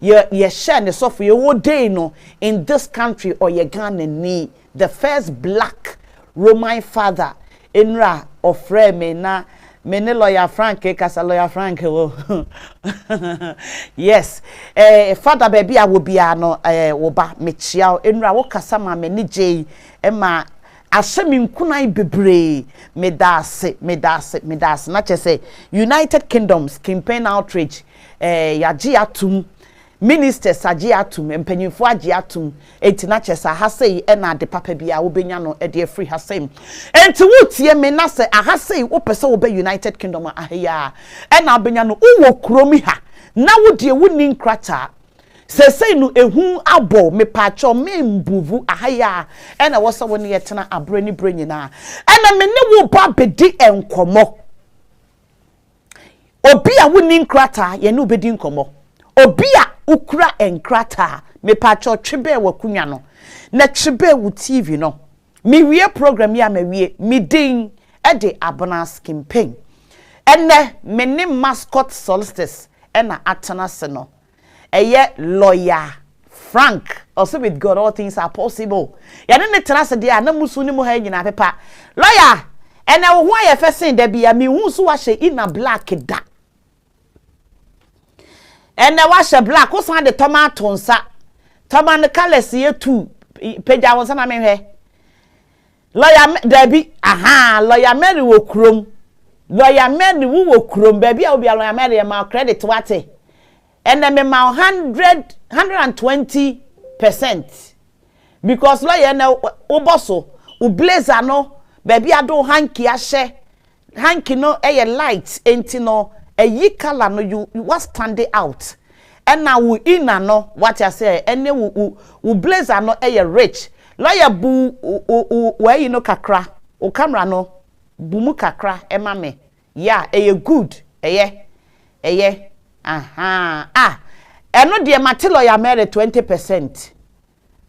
ye share ne sofo ye wo day no in this country or ye Ghana ni the first black Roman father Enra of me na mene lawyer Frank kasa lawyer Frank wo yes father baby a wo bia no wo ba me chia Enra wo kasa ma me ni je ma asemi nkunai bebre medase na chese United Kingdoms campaign outreach yaji atum ministers agi atum empanyinfo agi atum enti na chese ahasei na de papa bia wo benya no e de free hasem enti wotie me na se ahasei wo pese wo be United Kingdom ahya na benya no wo kromi ha na wo de woni nkrata sesei no ehu abo me pacho me mbuvu ahaya na wosa woni yetena abrani branyina na me ne wo ba bedi enkomo obi a woni nkrata ye ne obedi nkomo obi a ukura enkrata me pacho twebe wakunwa no na twebe wo TV no me wie program ya me wie me din e de Abonas campaign enne me ne mascot solstice na atana se no lawyer Frank also with God all things are possible ya ne trust dia na musu ni mo ha nyina pepa lawyer ene wo ho aye fesin da bia me hu so wa hye ina black da ene wa hye black wo san de tomato nsa tomato colors ye tu peja won sana me hwe lawyer da bi aha lawyer Mary wo krom lawyer Mary wo krom ba bia obi lawyer Mary ma credit wate and then me 120% because lawyer na oboso u blazer no baby ado hanky ahye hanky no light enti no yi color no you was stand out and now we inna no what I say ene u blazer no rich lawyer bu where you know kakra o camera no bu mu kakra ema me yeah good aha eno de mate lawyer Mary 20%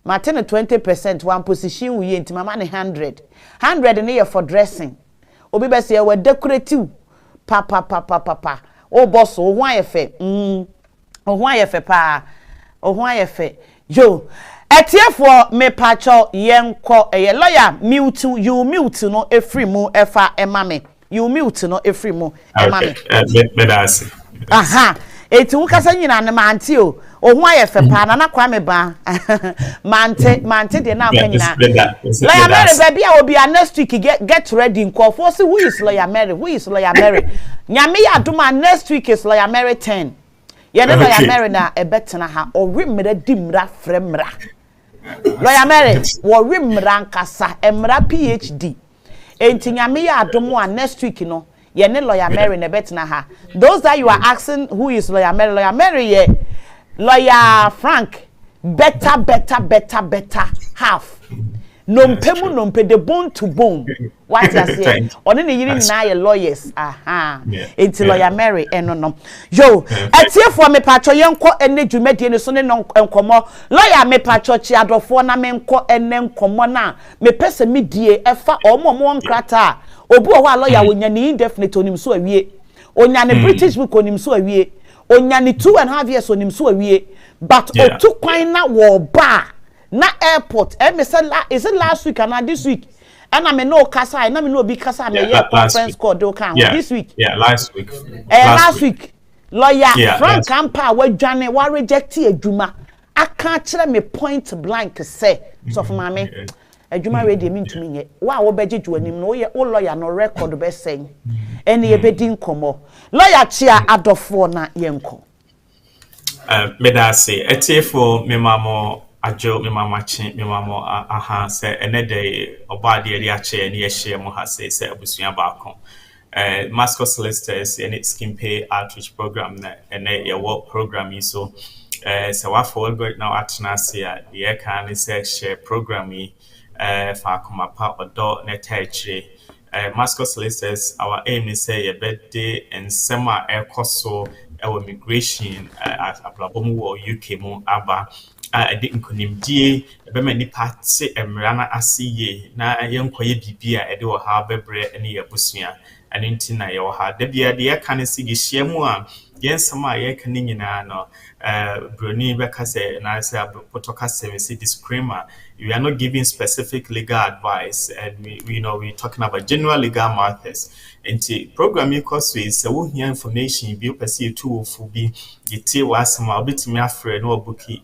mate no 20% one position we enti mama ne 100 ne ye for dressing obi be se we decorative pa o boss o ho ayefe o ho ayefe pa o ho ayefe yo etiefo me pacho yenko lawyer mute you mute no efri mu efa emame you mute no efri mu emame bedase aha eti wukasa nyina ne manti o ho ayefe pa na kwa me ba mante de na kwa nyina lawyer Mary baby a obi next week get ready nkofo say who is lawyer Mary nyame ya adoma next week is lawyer Mary 10 ye ne lawyer Mary na ebetena ha o wimra dimra fremra lawyer Mary wo wimra nkasa emra PhD enti nyame ya adomo next week no ye ne lawyer Mary na betna ha those that you are asking who is lawyer Mary ye lawyer Frank better half nompe the bone to bone what you say oni ne yiri na ye lawyers aha enti lawyer Mary no yo etiefo me pacho yenko ene dwumade ne so ne nkomo lawyer me pacho chi adofo na me nko ene nkomo na me pese me die efa omo nkrata obu o wa lawyer wonya ni indefinite onim so awie onya ne British book onim so awie onya ne 2.5 years onim so awie but otu kwan na wo ba na airport me say is it last week and this week and I me no kasa na me no be kasa me conference call do kan this week last week last week lawyer Frank Ampa wa dwane wa reject adwuma aka kire me point blank say so for mama adwuma we dey me ntumi nye wa wo bejeju anim no wo lawyer no record be sen ene ye bedi nkomo lawyer chia adofo na yenko medase etiefo me mamo ajo me mama chi me mamo aha se ene dey oba de ri ache ne ye hye mo ha se abusua ba kon mascot solicitors and its campaign outreach program na ene ye work program so se wa forward now atna se ye kan se share program yi fa komapa odo na taichire mascot solicitors our aim is say ye birthday and summer ekoso our immigration at ablabom wo UK mu aba ade nkonimdie be mani party emrana asiye na yenkoye bibia ede wo ha bebre ene yabusua ane ntina ye wo ha da bia de kan sigihia mu a yes ma ye kan nyina no broni be ka say na say potoka say disclaimer, we are not giving specific legal advice, and we know we're talking about general legal matters. And the program because we say we hear information be perceive to for be yete wasama bit me afre no bookie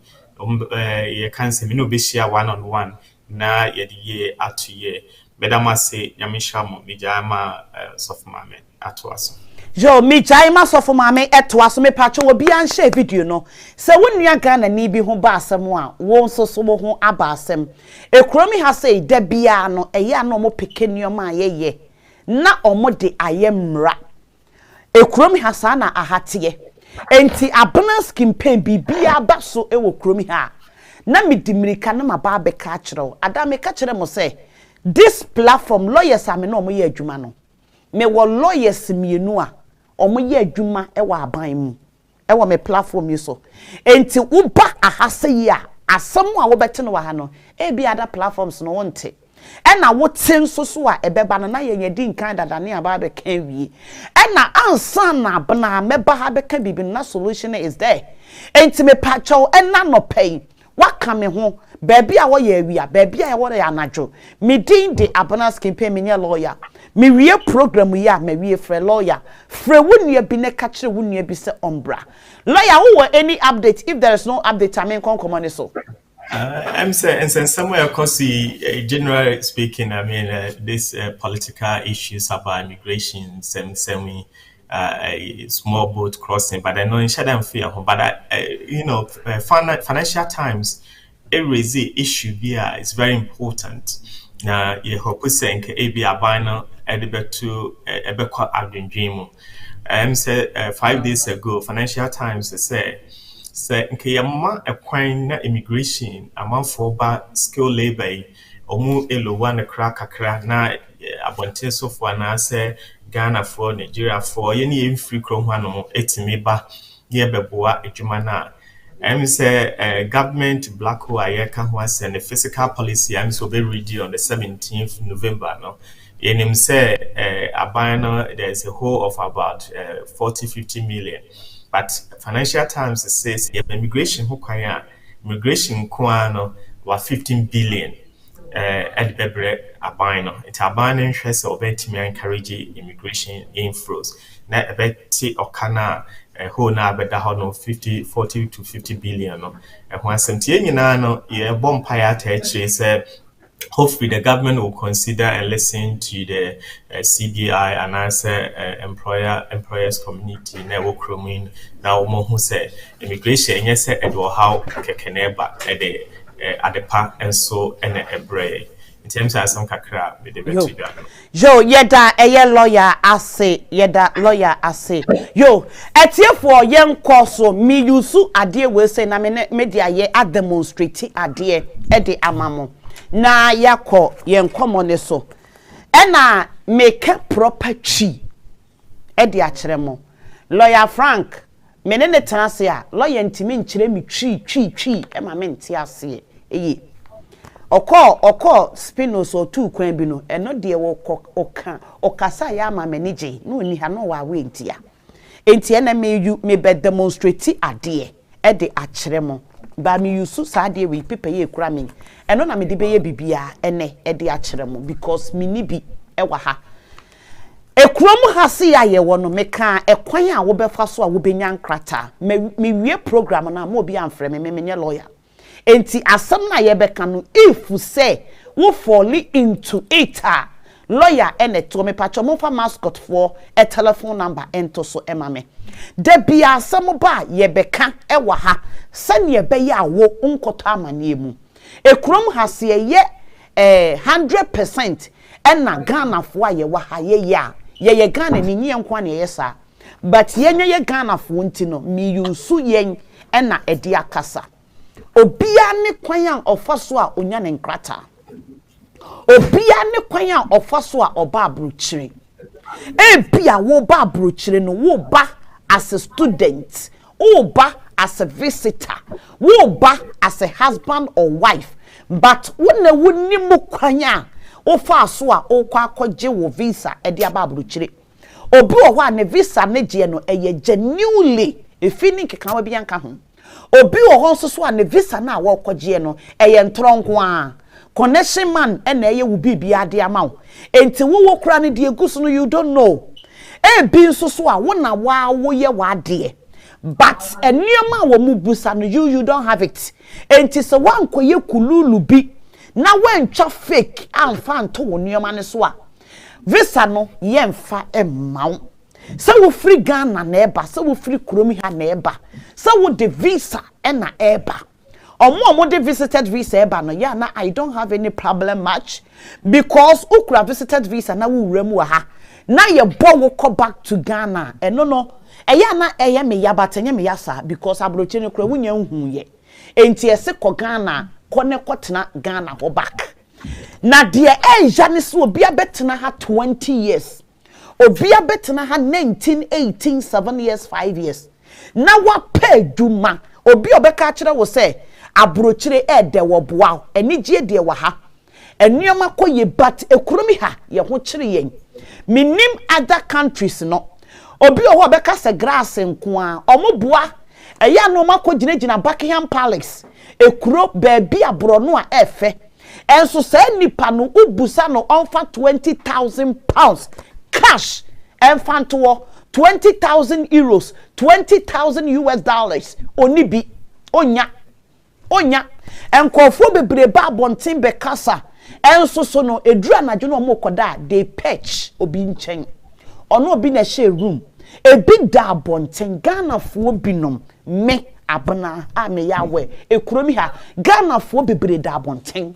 ye can say me no be share one-on-one na ye de atu ye bedama say nyamisha mo bijama sofmame atoaso. Yo, me jaima sofo mame etwa so me pacho obi an share video no. Se wonnua Ghana ni bi ho ba asem a wo nso so mo ho aba asem. Ekromi ha say da bia no eye ano mo pekenioma ayeye. Na omo de ayemra. Ekromi ha sa na ahate. Enti abena skin pain bibia ba so e wo kromi ha. Na me dimirika na maba be ka kire. Ada me ka kire mo say this platform lawyers ame no mo ye adwuma no. Me wo lawyers mienu a omo ye adwuma e wa aban mu e wo me platform yi so enti wo ba ahase yi a asem a wo bete no wa ha no e bi other platforms no wonte e na wo tin so so a e beba na ye nyedi nkan dada ne aba be kan wi e na ansa na bana me ba ha be kan bibi na solution is there enti me pacho e na no pay waka me ho baby a wo ye wi a baby a wo ya anadwo me din de abana skin pay me lawyer me wie program ya me wie free lawyer free wunua bi ne ka kire wunua bi se ombra lawyer who any update if there is no update I mean come on so I'm saying somewhere across the generally speaking, I mean this political issues about immigration, semi small boat crossing, but I know in Shadam fear, but you know, Financial Times, every issue here is very important. Now, you hope saying AB Abano Edibetu Ebeko Adinjimu. Say 5 days ago, Financial Times say nkeyama ekwan na immigration amanfo ba skill labor omu elowa na kakra na abonten sofo na say Ghana for Nigeria for ye ne free kro ho anom etimi ba ye beboa adwuma na say government black hole ayeka ho ase the fiscal policy so be ready on the 17th November no yenim say abano there's a whole of about 40-50 million. But Financial Times says immigration immigration kwano was 15 billion at the abino. It's abino interest of encourage immigration inflows. Na ebeti okana who na beda no 40 to 50 billion no. And when something no ye bompire say hopefully the government will consider and listen to the CBI and answer employers community network rooming now who say immigration yes and how kekeneba at the park and so and a bray in terms of some kakra with the yo yeda lawyer ase yeda lawyer ase yo etie for yen koso mi yusu ade we say na media ye a demonstrate ade e de amamo na yako yenkomo ne so ena make proper chi e de akyeremo lawyer Frank menene tenase a lawyer ntimi nkyere mi twi e ma mente ase eyi okọ spinos o tu kwan bi no eno de wo okasa ya ma manage no ni ha no wa we ntia enti ena me be demonstrate ade e de akyeremo ba mi yusu saade we pepe ye kura me eno na me de be ye bibia ene e de akyeremo because me ni bi e wa ha ekrom ha se ya ye wo no me ka ekwan a wo be fa so a wo benya nkrata me wie program na mo bi amfre me menye lawyer enti asem na ye be ka no if say wo fall into it lawyer ene to me pacho mo fa mascot for a telephone number ento so emame de bia asem ba ye be ka e wa ha sane be ya wo nkoto amane mu ekrom ha se ye 100% ena Ghana fo aye wa ha ye Ghana ni nye nkwa na ye sa but ye Ghana fo nti no mi yusu yen ena edi akasa obia ne kwan a ofaso a onya ne nkrata obia ne kwan a ofaso a oba abrochire bia wo ba abrochire no wo ba as a student wo ba as a visitor wo ba as a husband or wife but wona woni mu kwan a ofaso a okwa akogye wo visa e de aba abrochire obi wo ho a ne visa ne gye no eye genuinely efini keka wa bi anka ho obi wo ho nso so a ne visa na wo kogye no eye ntronko a connection man na eye wo bibia de ama wo enti wo kura ne de egusu no you don't know bi nso so a wo na wo ye wa de but enioma wo mu busa no you don't have it enti se wankoye kululu bi na wantwa fake amfa nto wo nioma ne so a visa no yemfa emaw se wo free Ghana na eba se wo free kuromi ha na eba se wo de visa na eba omo de visited visa eba no ya na I don't have any problem much because ukura visited visa na wo wura mu ha na ye bo wo come back to Ghana no eya na eye me ya batenye me yasa because abroche ne kura wunya hu ye enti ese ko Ghana ko ne kotena Ghana ho back na de eja ne so obi abetena ha 20 years obi abetena ha 19 18 7 years 5 years na wa pay duma obi obeka kire wo se abrochire ede wo boa enigye de wo ha enuoma koye but ekonomi ha ye ho kire yen minim other countries no obi oho obeka se grass nko a omoboa eya no makogina Buckingham Palace ekuro baabi abrono a efe enso sa nipa no ubusa no onfa 20,000 pounds cash enfanto 20,000 euros 20,000 US dollars onibi onya enkofo bebre ba bonten be kasa enso so no edura na dwo no mokoda they patch obi nchen ono obi na share room ebi da bonten Ghana fo binom me abana a me yawe ekuromi ha Ghana fo bebre da bonten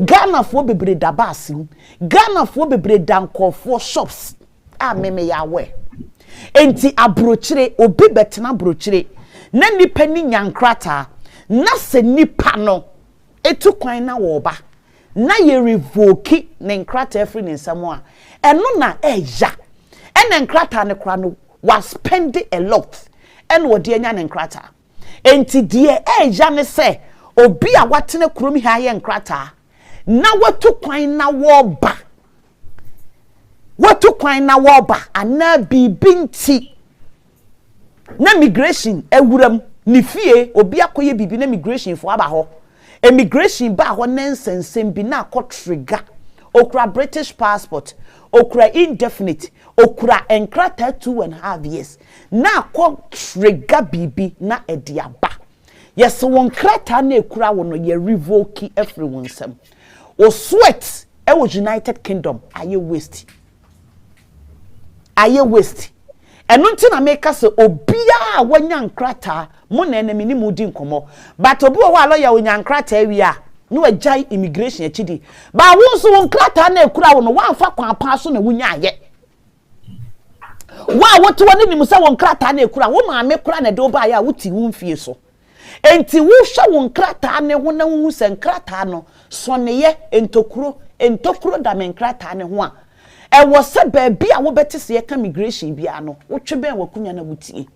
Ghana fo bebre da basim Ghana fo bebre da nkofo shops a me yawe enti abrochire obi betena abrochire na nipa ni nyankrata na se nipa no etu kwan na wo ba na ye revoke ne nkrata efri ne nsamo a eno na eja ene nkrata ne kra no was spend a lot ene wo de anya ne nkrata enti de eja ne se obi a watene kromi ha ye nkrata na watu kwan na wo ba ana bibinti na migration ewuram ni fie obi akoye bibi na migration fo aba ho immigration ba ho nensensem bi na akọ trigger okura British passport okura indefinite okura enkrata 2.5 years na akọ trigger bibi na ediaba yes won krata na ekura wo no ye revoke everyone sem o sweat e wo United Kingdom aye waste enu nti na make se obia wanya nkrata mo na enemi ni mudi nkomo but obi wo alo ya onya nkrata awi a no agai immigration achidi ba wo nso won nkrata na ekura wo no wanfa kwa pa so na wunya aye wa woto woni nim se won nkrata na ekura wo ma me kura na de oba ya wuti wo mfie so enti wo hwa won nkrata ne ho na hu se nkrata no so ne ye entokuro da me nkrata ne ho a e wo se baabi a wo betese ye ka migration bia no wo tweben wakunya na wutie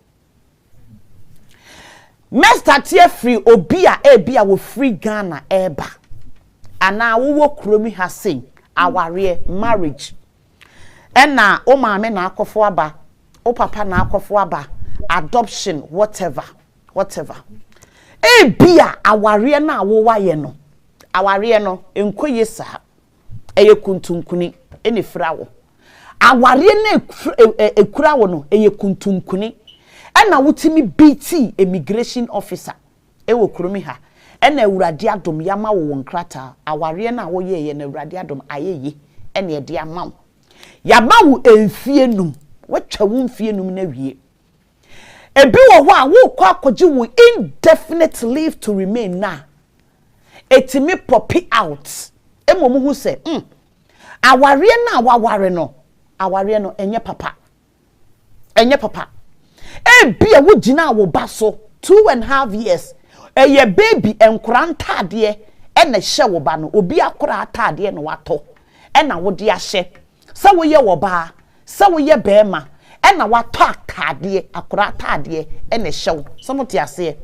Mr. free obi a ebi a wo free Ghana eba ana wo kromi ha sei aware marriage ena o maame na akofo aba o papa na akofo aba adoption whatever ebi a aware na wo waye no aware no enkoye sa eye kuntunkuni ene frawo aware na ekura wo no eye kuntunkuni ena wutimi BT immigration officer ewo kromi ha ena ewurade adom yama wo nkrata aware na wo ye na ewurade adom ayeye ena e de ama yama wo emfie num watwa wo mfie num na wie ebi wo ho a wo kwa akoje wo indefinite leave to remain na etimi poppy out emomu hu se aware na aware no enye papa bia wo gina wo baso 2.5 years eye baby enkura ntade ena hye wo ba no obi akora atade no wato ena wo de ahye sa wo ye wo ba sa wo ye bema ena wato atade akora atade ena hye wo somote ase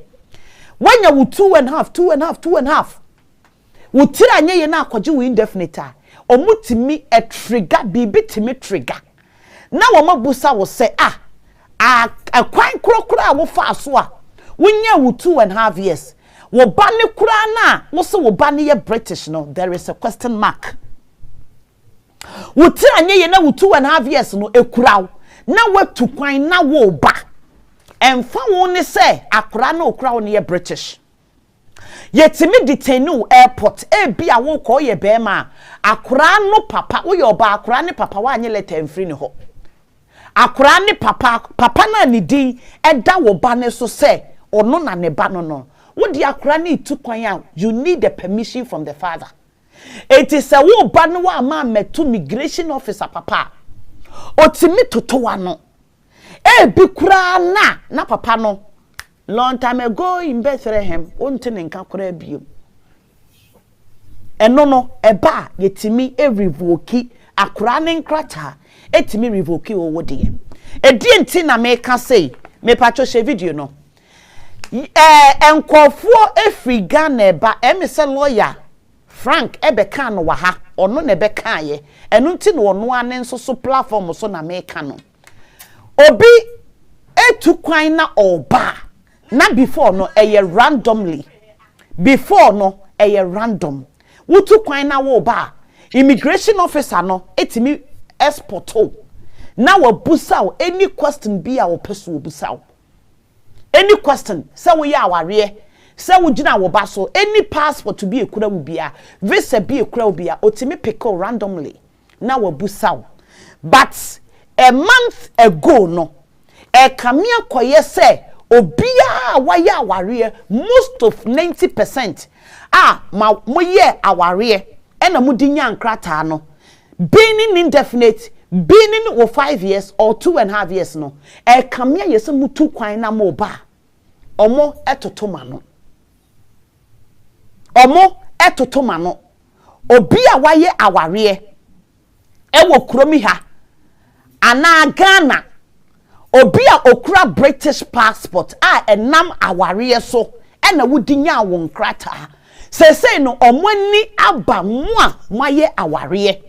wanya wo 2.5 wo tira anye ye na akoje wo indefinite a omutimi a trigger bibi timi trigger na wo mabusa wo se a kwan krokra wo fa so a wonya wo 2.5 years wo ba ne kura na wo se wo ba ne ye British no there is a question mark wo ti anye ye na wo 2.5 years no ekura na watu kwan na wo ba emfa wo ne se akura na okura wo ne ye British yetimi detenu airport bia wo ko ye be ma akura no papa wo ye oba akura ne papa wa anye letter mfiri ne ho akura ne papa na ne din eda wo ba ne so se ono na ne ba no wo di akura ne itu kwan a you need the permission from the father. It is a wo ba no wa ma metu migration officer papa otimi totowa no bi kura na papa no long time ago in Bethlehem ontene nka kura biom eno no eba yetimi revoke akura ne nkrata etimi revoke wo wode edi enti na meka say me pacho she video no enkofuo efri Ghana eba emise lawyer Frank ebeka no wa ha ono na ebeka ye enu nti no ono ane nso so platform so na meka no obi etu kwan na oba na before no randomly before no random wutu kwan na wo ba immigration officer no etimi exporto na wo busaw any question bi a wo peso wo busaw any question say wo ya aware say wo gina wo ba so any passport to be ekura wo bia visa bi ekura wo bia otimi pick randomly na wo busaw but a month ago no kamia koye say obia waya aware most of 90% mo ye aware ena mudi nya nkrata no being indefinite being for 5 years or 2.5 years no kamia yese mutu kwan na mo ba omo etotoma no obia waye aware ewo kuromi ha ana Ghana obia okura British passport enam aware so ena wudi nya wo nkrata sese no omani aba mo a maye aware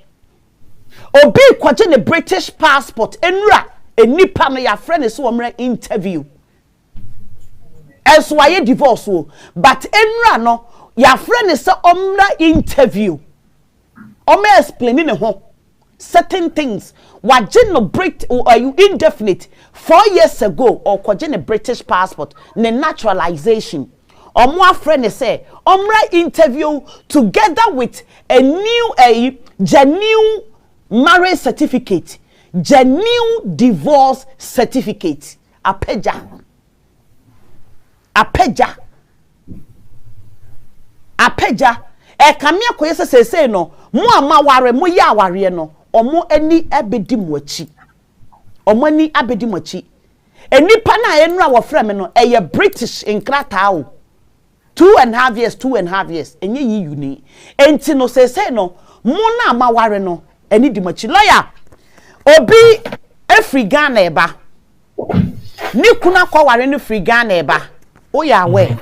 obi kwaje ne British passport enura enipa no ya friend so omre interview eso waye divorce o but enura no ya friend so omra interview ome explaining ne ho certain things waje no Brit are you indefinite 4 years ago or kwaje ne British passport ne naturalization omo friend say omra interview together with a genuine marriage certificate, genuine divorce certificate. Apeja. Kamia koyese say no. Mo ama ware mo ya ware no. Omo ani abedi mo achi. Enipa na enura wo frame no eye British nkrata o. 2.5 years. Enye yi uni. Enti no say no. Mo na ama ware no. Eni di machi lawyer obi efri Ghana eba ni kuna kwa ware no free Ghana eba o ya we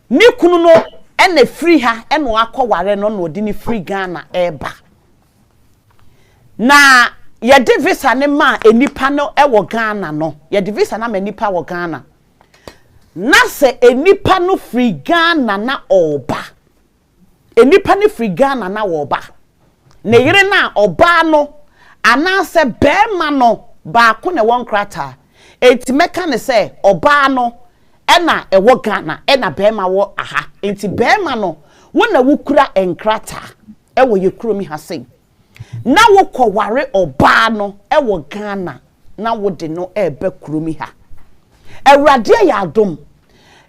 ni kunu no ene free ha eno akwa ware no no odi ni free Ghana eba na ye de visa ne ma enipa no ewo Ghana no ye de visa na ma enipa wo Ghana na se enipa no free Ghana na oba enipa ni free Ghana na wo ba ne yire na oba no anase bema no ba ko ne won krata enti meka ne se oba no ena ewo Ghana ena bema wo aha enti bema no wona wukura enkrata ewo ye kuromi hasen na wo kware oba no ewo Ghana na wo de no ebe kuromi ha awurade ya adom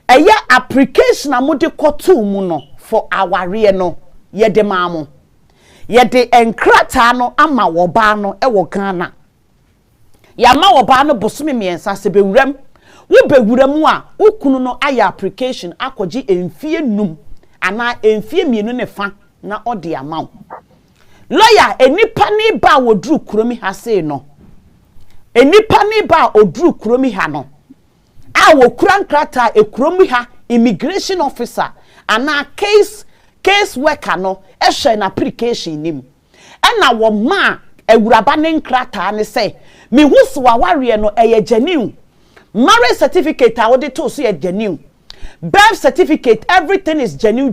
eye application amode kotu mu no for aware no ye de maamo yede enkrata no ama wo ba no ewo Ghana ya ma wo ba no bosome miensa se bewuram wo bewuram a ukunu no aya application akoji enfie num ana enfie mienu ne fa na ode ama lawyer enipa ni ba wodru kuromi ha sei no enipa ni ba odru kuromi ha no a wo kura nkrata ekuromi ha immigration officer ana case worker no ehwe na application nim ena wo ma ewuraba ne nkrata ne say me hu so aware no eye genuine marriage certificate a wode to so ye genuine birth certificate everything is genuine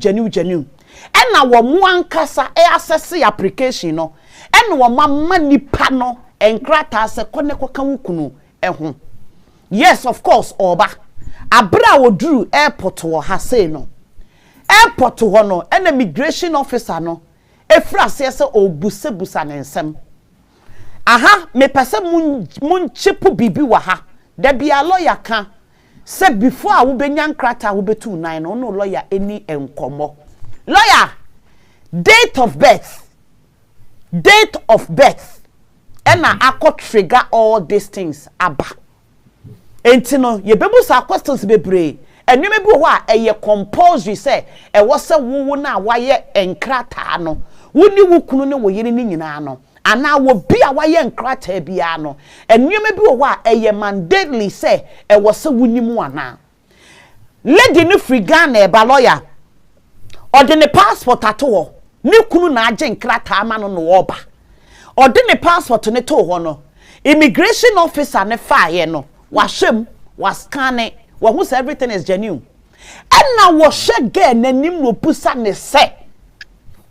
and na wo mo ankasa access application no and wo mama nipa no enkrata se kone koka wukunu ho yes of course oba abra woduru airport wo ha say no airport ho no and immigration officer no efra se obusebusa nensem aha me pese mun chipu bibi wa ha da bia lawyer kan se before a wo benya nkrata wo betu 9 no lawyer eni enkomo lawyer date of birth and I trigger all these things aba entino ye bebu sa questions bebre enwe mebi ho a eye compulsory say e wo se wo na waye enkrata no woni wukunu ne wo yiri ni nyina no ana wo bia waye nkrata bia no enwe mebi ho a eye mandatory say e wo se woni mu ana lady ni free Ghana e ba lawyer ordinary passport ato ni kunu na age nkrata ama no no oba ordinary passport ne to ho no immigration officer ne fire no wa hwem wa scan wa hu say everything is genuine and na wo hwe ge nanim no pusa ne se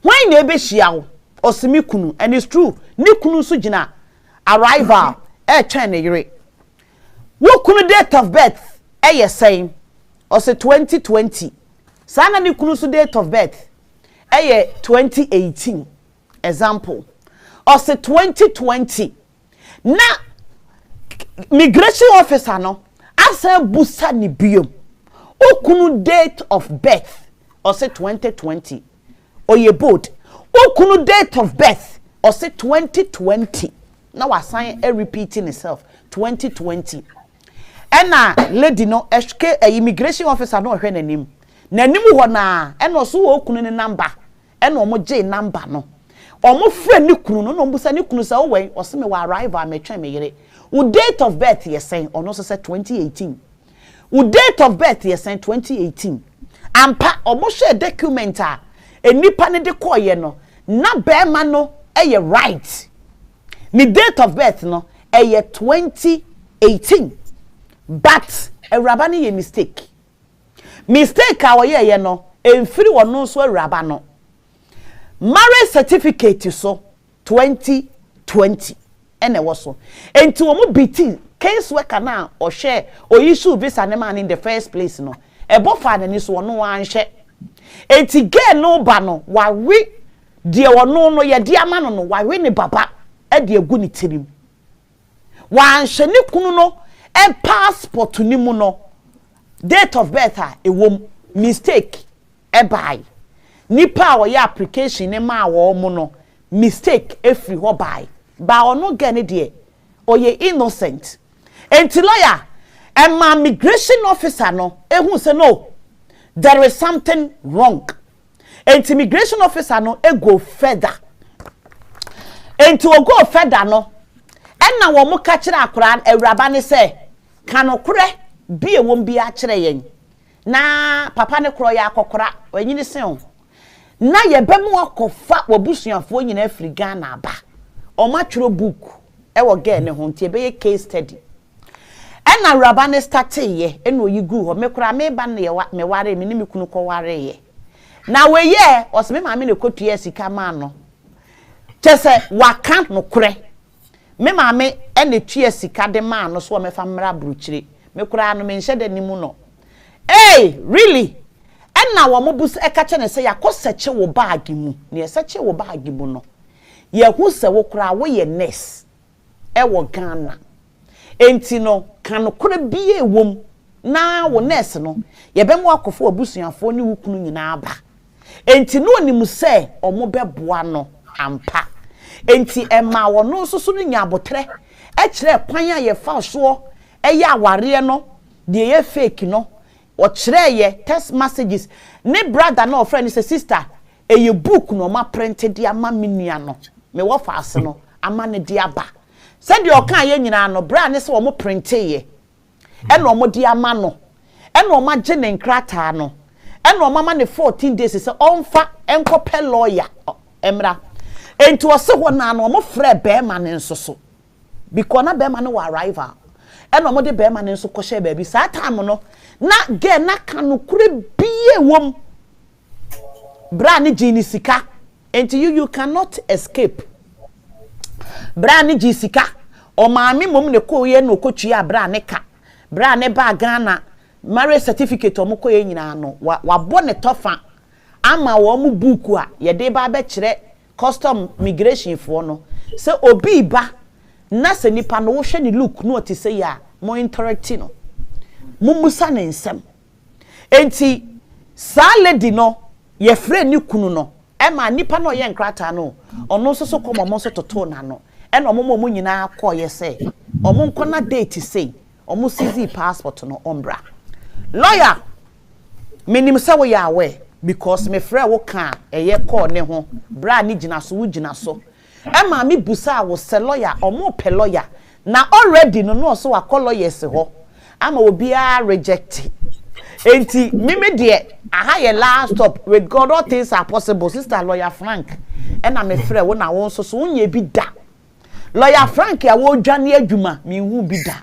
when na ebe hia wo osimi kunu and it's true ni kunu so gina arrival twen ne yire wo kunu date of birth saying o say 2020 sana ni kunu so date of birth 2018 example or say 2020 na migration officer no asa busa ni biom okunu date of birth or say 2020 oye bold okunu date of birth or say 2020 now assign repeating itself 2020 ena lady no HK immigration officer no hwe nanim ho na ena so okunu ni number ena omo je number no omo frɛ ni kunu no no mbusa ni kunu sa owen oseme wa arrive a metwa me yere wo date of birth ye saying ono so say 2018 wo date of birth ye saying 2018 ampa omo share document a enipa ne de koye no na be ma no eye right ni date of birth no eye 2018 but Ewuraba ni ye mistake a wo ye no emfiri wono so Ewuraba no marriage certificate so 2020 ene wo so enti wo mu biti case worker na o share o issue visa ne man in the first place no e bo fa na ni so no wan hwe enti ge no ba no wa wi de wono no ye de ama no wa wi ne baba e de egu ni tirim wan hwe ni kunu no e passport ni mu no date of birth a e wom mistake e bai nipa wo ya application ne ma wo mu no mistake efri ho bai ba ono gane de oye innocent enti lawyer and my immigration officer no ehun say no there is something wrong enti immigration officer no go further enti o go further no enna wo mu ka kire akora Ewuraba ne say kanokore bi ewom bi a kire yen na papa ne kro ya akokora wanyini sen na yebemu akofa wabusuafo nyina afri Ghana aba o ma twero book e wo ge ne ho ntie be ye case study ena Ewuraba ne start ye ena oyigu ho mekura me ba ne me ware me ni mekunu ko ware ye na we ye oseme ma me ne kotua sika ma no chese waka no kure me ma me ena tua sika de ma no so me fa mra bruchire mekura no me nhye de nimu no hey really ena wo mobus ekache ne se yakoseche wo bag mu ne yeseche wo bag mu no ye hu se wo kura wo ye nurse e wo Ghana enti no kanokore bie wom na wo nurse no ye be mo akofo abusuafo ne wukunu nyina aba enti no onimu se omo beboa no ampa enti ema wo no soso no nya abotre e kire kwan a ye fa so e ya aware no de ye fake no o kire ye text messages ne brother no friend say sister eye book no ma printed dia ma menua no me wo fa ase no ama ne dia ba said de o kan ye nyina no bra ne se wo mo printed ye e no mo dia ma no e no ma je ne nkrata no e no ma ne 14 days se onfa enkope lawyer emra enti wo se ho na no mo frɛ bɛɛma ne nso so because na bɛɛma no wa arrival ɛna mo de bɛɛma ne nso kɔhyɛ baabi saa time no na ge na kanu kure bie wom bra ne gini sika enti you cannot escape bra ne gi sika o maami mom ne ko ye no kotua bra ne ka bra ne ba Ghana marriage certificate o mko ye nyina no wa bo ne tofa ama wo mu buku a ye de ba be kire custom migration fo no se obi ba na se nipa no wo hwe ni look no ti se ya mo interacting no mumusa ne nsem enti sa lady no ye frɛ ni kunu no e ma nipa no ye nkrata no ono so komo mo so toto na no e no mo nyina akọ ye se omo nko na date say omo CZ passport no ombra lawyer menim se wo ya we because me frɛ wo ka eye call ne ho bra ni gina so wo gina so e ma me busa wo se lawyer omo pe lawyer na already no so akọ lawyers ho ama obi a reject enti mimi de aha ye last stop with God all things are possible sister lawyer Frank and I'm a friend when I want so unye bi da lawyer Frank ya wo dwane adwuma mi hu bi da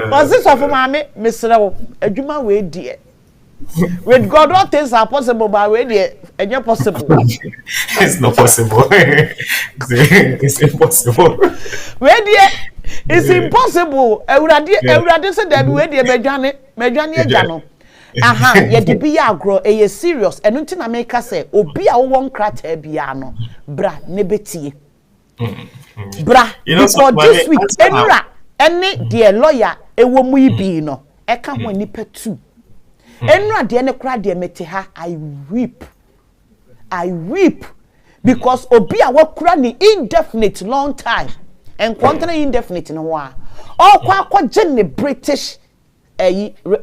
Pastor of mama Mr. adwuma we die with God all things are possible but we die enye possible it's not possible it's impossible we die it's impossible ewurade say that we dey medwane agya no aha ye de bi agro e serious enu nti na make say obi a wo nkrata bia no bra ne betie bra for this week enura ene de lawyer ewo mu ibi no e ka ho nipa tu enura de ne kra de mete ha I weep because obi a wakura ni indefinite long time and quantity indefinite no wa okwa gene British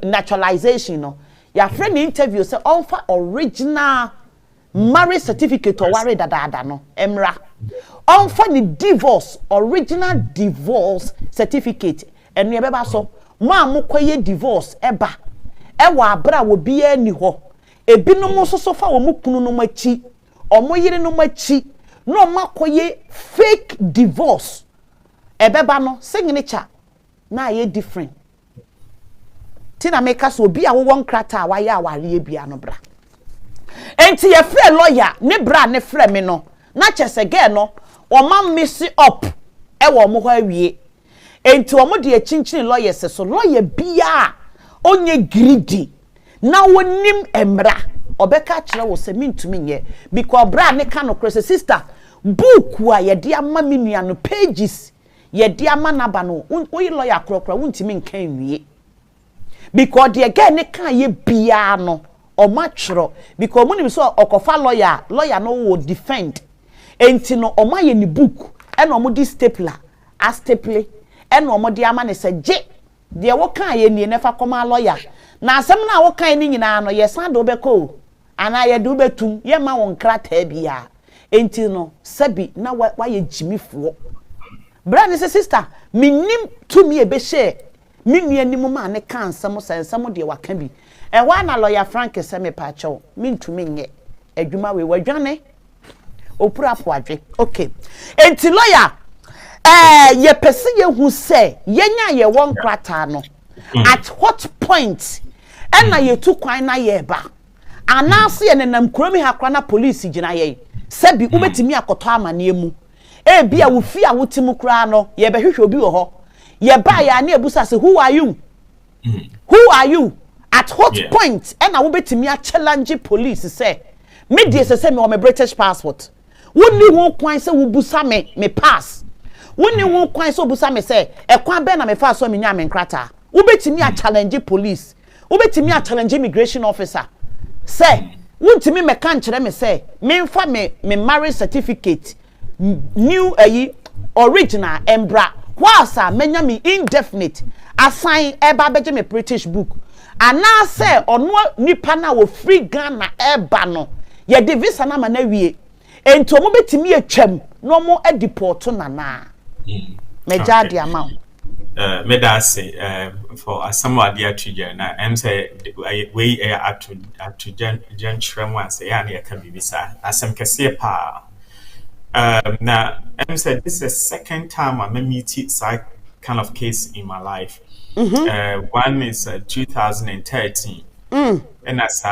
naturalization no ya friend interview say onfa original marriage certificate or worry dada no emra onfa ni divorce original divorce certificate enu ye beba so ma amokoye divorce eba ewa abra wo bia ni ho ebinom so fa wo mukunu no machi omoyire no machi no makoye fake divorce ebeba no signature na ye different tina make us obi a wo nkrata wa ya aware bia no bra enti ye frɛ lawyer ne bra ne frɛ me no na chese ge no o ma mess up e wo mo ho awie enti o mo de achinchin lawyer se so lawyer bia onye greedy na wonim emra obeka kire wo se mintumi nye because bra ne ka no krese sister book wa ye de ama menua no pages ye de ama naba no oyi lawyer krokra wontimi nkan wie because the again ne kan ye bia no o matchro because munim so okofa lawyer no will defend enti no o ma ye ni book e no mo di stapler a staple e no mo di ama ne se je de wo kan ye ni nefa koma lawyer na asem na wo kan ni nyina no ye san do beko ana ye do betum ye ma won krata bia enti no sabi na wa ye jimifo bra ne se sister minim to me e be share minua ni muma ne kan sensam de waka bi e wa na lawyer Frank se me pa chew mintumi nye adwuma we wadwane opura po adwe okay enti lawyer ye pese ye hu se yenya ye won krata no at what point na ye tu kwan na ye ba anase ye nenam kromi hakra na police gina ye sabi ubetimi akoto amane mu e bia wo fi a wotimu kra no ye behwehwe obi wo ho ye ba ya na ebusa se who are you at what point na wo betimi a challenge police say me dey say me o me British passport woni wo kwan se wo busa me pass woni wo kwan se wo busa me say e kwan be na me fa so me nya me nkrata wo betimi a challenge police wo betimi a challenge immigration officer say wontimi me kan kire me say me mfa me marriage certificate new original embra wasa menya me indefinite assign eba beje me British book ana say ono nipa na wo free Ghana eba no ye de visa na ma na wie ento mo betimi atwam no mo deport na na meja de amount medase for some idea to na em say we to gen trim once ya na ka bibisa asem kese pa na em said this is the second time I meet such kind of case in my life. One is 2013 and as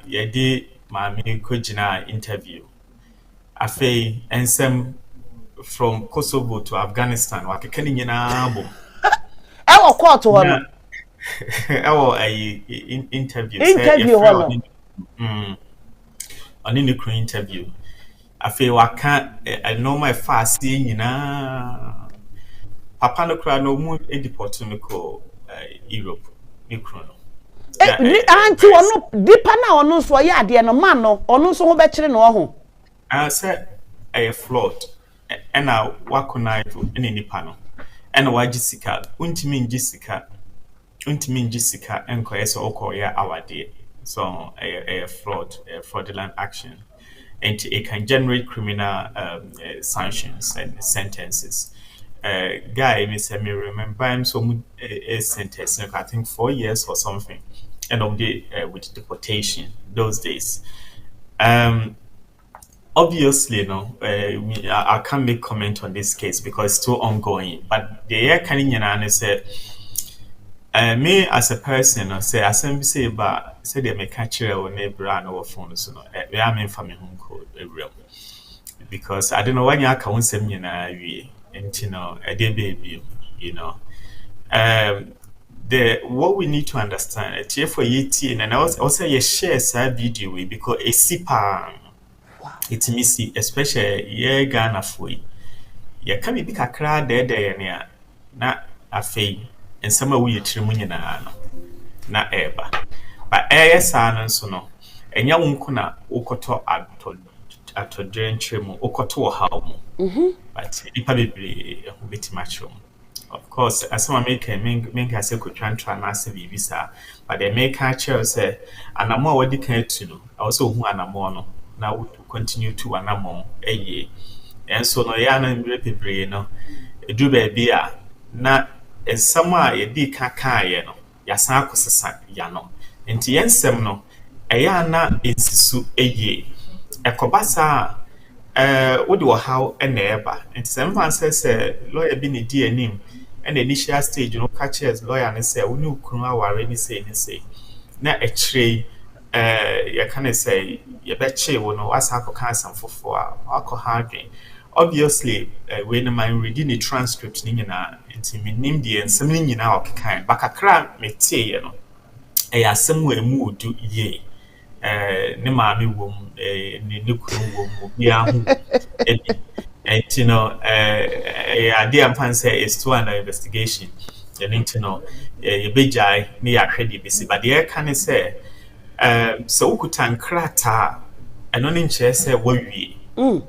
yedi mami kojina interview afe ensem from Kosovo to Afghanistan wakekani nyina bo ewo court ho no ewo interview ho no on in the interview afe waka normal fast nyina papa no kra no mu deport no ko Europe ni kro no anti ono dipa na ono so ya ade no man no ono so ho be kire no ho say a float and a wakonaivo any nipa no and wajisika untimi njisika enko eso okoya awade so a fraud fraudulent action and it can generate criminal sanctions and sentences. Guy, Mr. Me remember him so a sentence, I think 4 years or something, and of the with deportation those days. Obviously, no, I can't make comment on this case because it's still ongoing. But the air can in said, me as a person, say, I say, but say they may catch you or neighbor and our phone, so we are meant for me home code real because I don't know when you can't say me na we, and you know, a day baby, you know. What we need to understand, it's for ET, and I also share that video because a sipa. It's missy, especially ye Ghana for ye can be kakra there near na afe and some we trimunya na eba but san so no enya wunkuna ukoto ato drenchemu ukoto hawo but ipa bebre bit matchum of course as some make say ko twantra na ase bibisa but they make catcher say anamo wadi kan tu no also hu anamo no na would continue to anamo and so no ya na mbre pebre no edu ba bia na ensama ye di kaka ye no ya san akosesa ya no enti yensem no eya na ensisu ekobasa wodi wo how na eba enti sem fan say lawyer bi ne di anim and the initial stage you know catches lawyer ne say woni ukunu aware ni say na echire you can say you betche no asa akoka asam fofo a akohadwen obviously when my reading the transcript ni nyina enti menim de ensem ni nyina okekan bakakra metie ye no asem we mu odu ye ne maami wom ne kunu wom bia hu enti no ade am fan say is to an investigation you need to know you bejai ne ahwede bisi but the can say so ukutan krata eno ne nche se wawie ne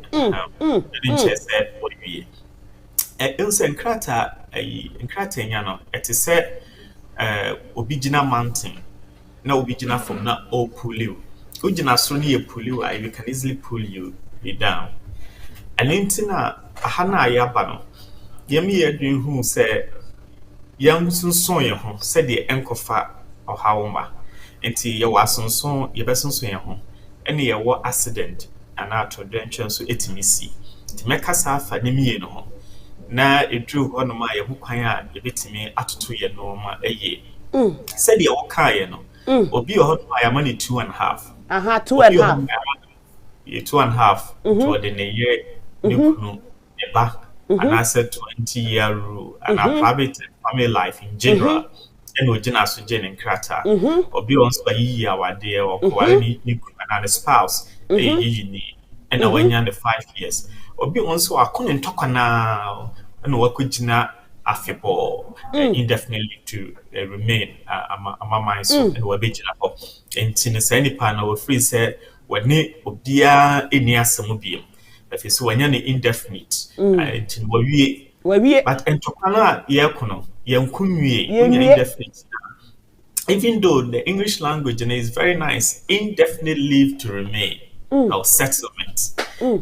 nche se wawie se nkrata nkrata nya no etese obigina mountain na obigina from na all pull you ugina so ne pull you I can easily pull you down and intina ahana ayaba no yemi yedwin hu se yam sunson ye ho se de enkofa ohawoma enti ye wasonson ye besonson ye ho ene ye wo accident ana atodrenchen so etimisi ti mekasa afa ne mie no ho na edru ho no ma ye ho kwan a ye betimi atoto ye no ma se de wo ka ye no obi ho no ayama ne 2.5 2.5 ye 2.5 to the year new eba and I said 20-year rule and a private family life in general and we didn't also in krata or be on spy our dear or quality and the spouse and when you're 5 years or be also I couldn't talk now and what could you not affable indefinitely to remain among my son and we're being up and in any panel free said when obia any asamubium. If it's when you're indefinite, but entokana yekono yenkunwie indefinite. Even though the English language is very nice, indefinite leave to remain or settlement.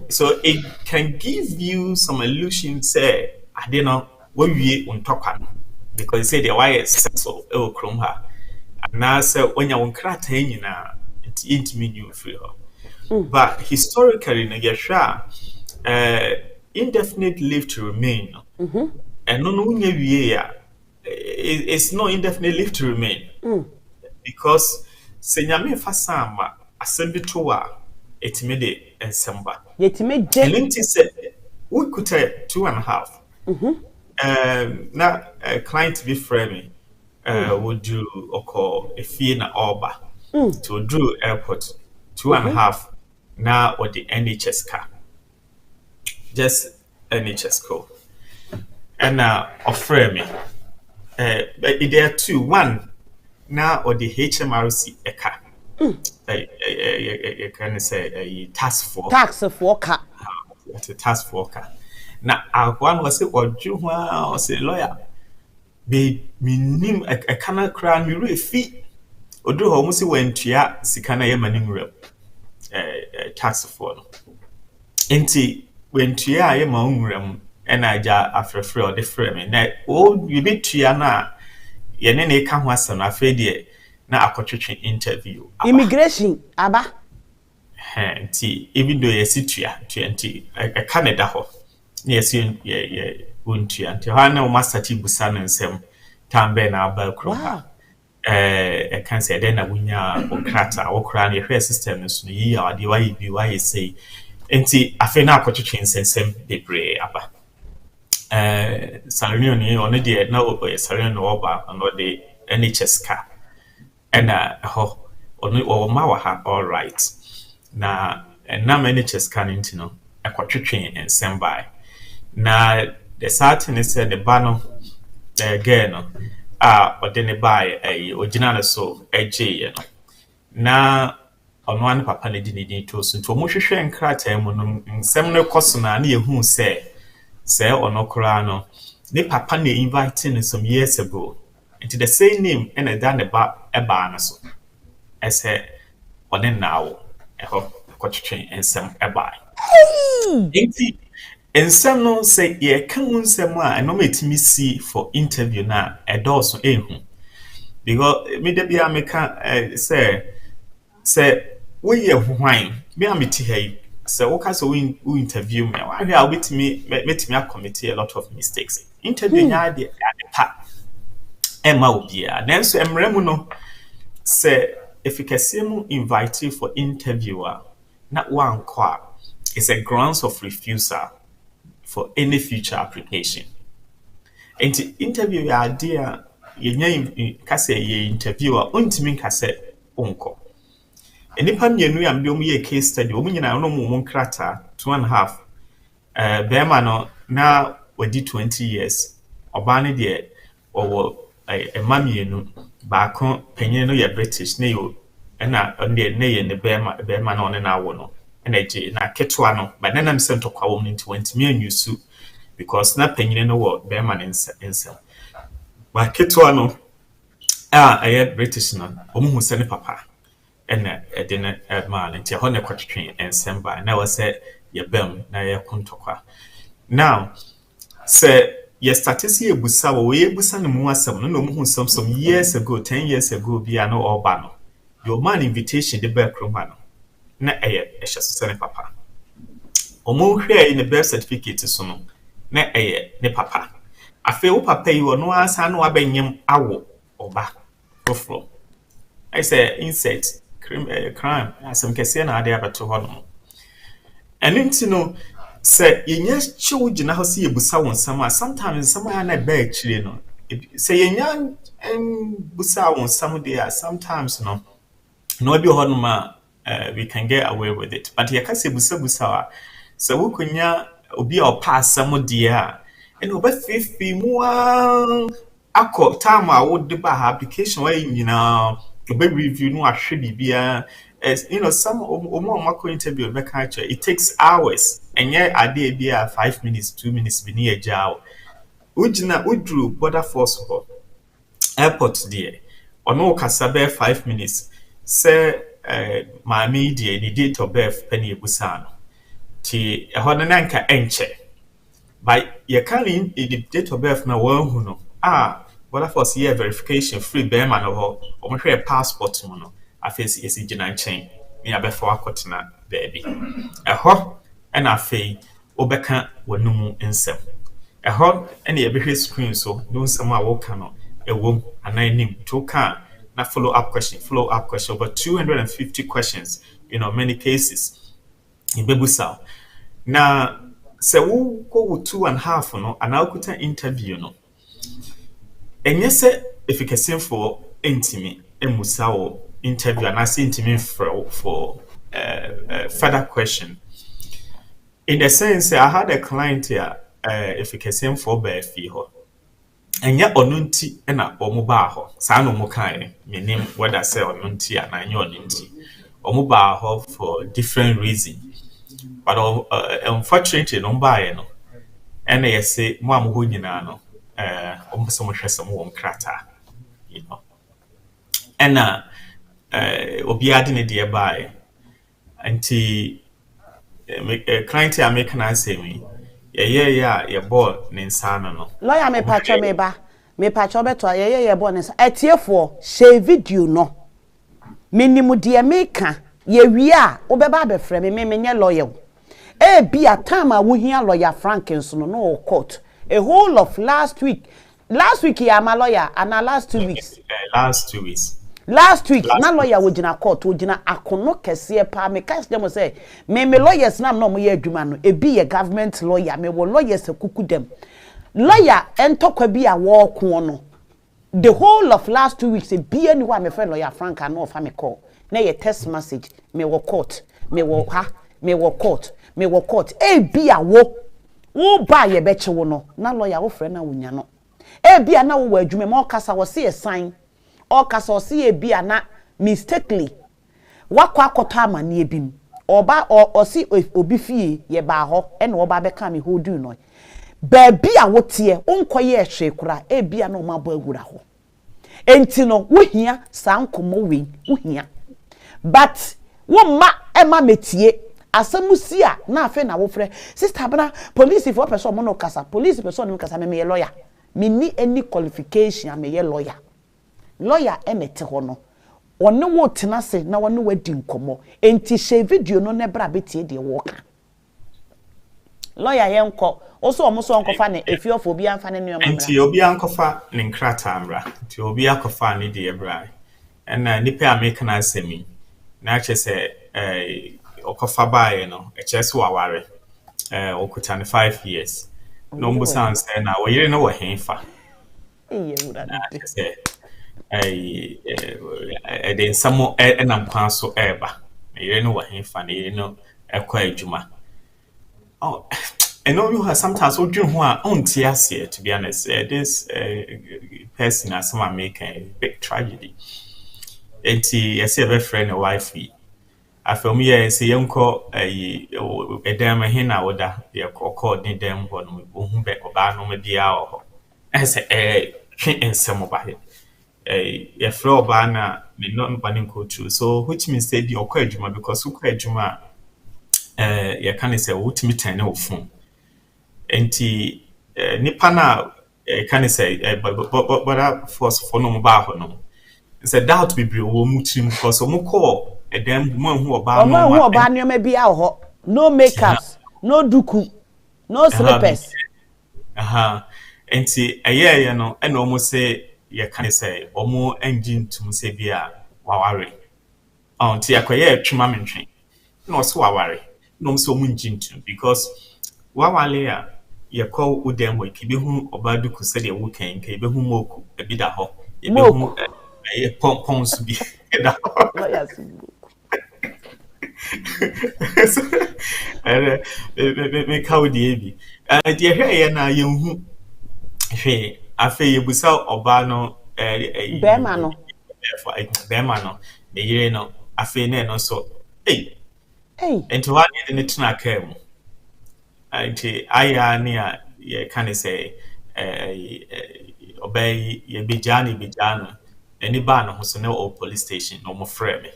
So it can give you some illusion. Say, I don't know what we untokano. because they say the why so e krom ha na say onya won krata nyina it mean you free her. But historically na yehwa indefinite leave to remain and no unya wie ya it's not indefinite leave to remain because se nyame fa sama asem bi to a etime de ensemba yetime je and it say we could 2.5 na client be framing would do or a fee na oba to do airport 2.5 now or the NHS car just NHS code and offer me but there are two one now or the HMRC a car you can say a task for car it's a task for car now one was it or you was a lawyer be minim a kana crown me refi odu ho musi wentua sika na ye manim rep tax for no enti wentua ye ma onwuram ena aja afrefre o de frame na o bi betua na ye ne ne ka ho asem afa de na akotwetwe interview immigration aba enti even though ye situa 20 Canada ho na ye wontua enti ha na o master busa no nsem tambe na aba kro ha can say then na wunya okrata okra na hwe system so yi ya de why bi why say enti afi na akotwetwe nsensem bebre aba salary ni ono de na salary no oba no de NHS car and ho ono o ma wa ha all right na na NHS car nti no akotwetwe nsem bai na the certain is the bano again odene buy original so eje no na ono an papa ne dinidi to so nto mo hwehwe nkrata mu no nsem ne koso na na yehu se ono kra no ne papa ne inviting some years ago into the same name and that ne ba eba na so ese one now eho kwotwe nsem eba enti ensem no say ye kan nsem a no metimi see for interview na edoso ehu because me de bia me kan say we ye hwan me ameti hey say wo ka so we interview me why I metimi committee a lot of mistakes interview nya de pa ema obia nanso emremu no say efficacy mu invite you for interviewer na one kwa is a grounds of refusal for any future application. And interview your idea, you name kase ye interviewer, untimi kase unko. And if I'm a case study, woman I know more krata 2.5. Bermano now we did 20 years. Obani de or a mammy no back on penny no ya British neo and on the nay and the Berman on an hour no. Energy na ketwano but then I'm sent to kwa woman into 20 million you because na penny no what Berman insel but ketwano a British no who send papa and a dinner man until honor quattrain and samba and I was said ya bem na ya kontokwa now say yes statisi ebusa we ebusa no mu asem no mu some years ago 10 years ago bia no oba no your man invitation the back room no na ehye sene papa omo hwe in the birth certificate so no na ne papa afi wo papa yi wo no asa no abanyem awo oba profro I say insect crime asem kese na ade abeto ho no enti no say yenya chiwo gina ho se yebusa won sama sometimes sama na ba chire no say yenya busa won some there sometimes no be ho no ma we can get away with it but yakase busa so we kunya obi a pass some dia and oba fifi mu akọ time a wo de ba application why nyina oba review no ahwe bibia as you know some mako interview be can it takes hours and yeah ade bia 5 minutes 2 minutes bi ne agya ujina udru border force ho airport there ono kasa be 5 minutes say my media the date of birth penny ebusano ti ehọ na nka enche by ye can in the date of birth na wan hu no border force year verification free bema no ho omo passport mu no afei esi gina nchen me abɛfa akɔtena baabi ɛhɔ ɛna afei obɛka wanum nsɛm ɛhɔ ɛna yɛbɛhwɛ screen so no nsɛm a woka no ɛwom ananim to ka na follow up question over 250 questions many cases ibebusa na sɛ wo go 2.5 no ana okuta interview no enye sɛ efikasenfo entimi emusa wo interview and I see intimi for further question in the sense I had a client here efikasenfo ba afi ho enye onunti na omo ba ho saa no mo kan menim whether say onunti ana enye onunti omo ba ho for different reasons but unfortunately no ba no ena yesi mo am ho nyina no omo so mo hwese mo krata ena obi ade ne de bae anti client a make na say me ye ball ne nsa no lawyer me pacho me pacho beto ye ball ne nsa etiefo share video no menimu de meka ye wi a obeba abefre me menye lawyer e bi a time a wo hia lawyer Frankenson no court a whole of last week ya ma lawyer and last 2 weeks last week na lawyer wo gina court wo gina akono kese pa me ka dem say me lawyers na no mo ye adwuma no e bi ye government lawyer me wo lawyers kuku dem lawyer entokwa bi a wo ko no the whole of last 2 weeks e bi any one me friend lawyer Frank and no fa me call na ye text message me wo court me wo court e bi a wo ba ye be chewo no na lawyer wo friend na wonya no e bi a na wo adwuma mo kasa wo se sign o kasa o se e bi a na mistakenly wakwa akota amane ebim oba o si obi fie ye ba ho e na oba be ka me hodu no ba bi a wotie onkoye ehwe kura e bi a na o mabo agura ho enti no wo hia sankomo we wo hia but wo ma e ma metie asamusi a na afa na wo frɛ sister bana police for person mo no kasa police person no kasa me lawyer me ni any qualification me ye lawyer emete ho no one wo tena se na one wadi nkomo enti share video no ne bra betie de wo ka lawyer yenko oso omuso onkofa ne efiofo obi anfa ne nneoma enti obi ankofa ne nkrata amra enti obi akofa ne de bra na nipa ameka na asemi na ache se okofa bae no echese waware okuta ne 5 years no mbusa say na wo yire no wo henfa den samo enam kwan so eba yire no wo henfa na yire no ekwa adwuma and you have sometimes so dream ho on tiase to be honest this person as someone make a big tragedy enti yesi ebe friend a wife afem ye se yenko edem hina woda ye kokko ni dem ho no ohun be oba no me bia ho ese twe ensem ba ye frɛ oba na me no mpa ne kochu so which means say bi okɔ adwuma because ukɔ adwuma ye kan say wotimi tan na ofun enti nipa na kan say but force for no ba ho no say doubt be wo mu tim because o mu call edem mo hu oba no ma bia ho no makeups no duku no slippers enti ye no e no mo say ye kan say omo engine tum say bia waware onti akoye atwuma mentwen no so waware no so mo engine tum because wawale a ye call udem we ki be hu oba duku say de wo kan ka be hu moku e bi da ho e be hu e pons bi da me kawdi ebi die hwe na yenhu hwe afa yebusa oba no bema no me yire no afa ne no so ento wa ne tena kam anti aya ne a ye kan say obey ye bijano any ba no so na o police station no mo frɛ me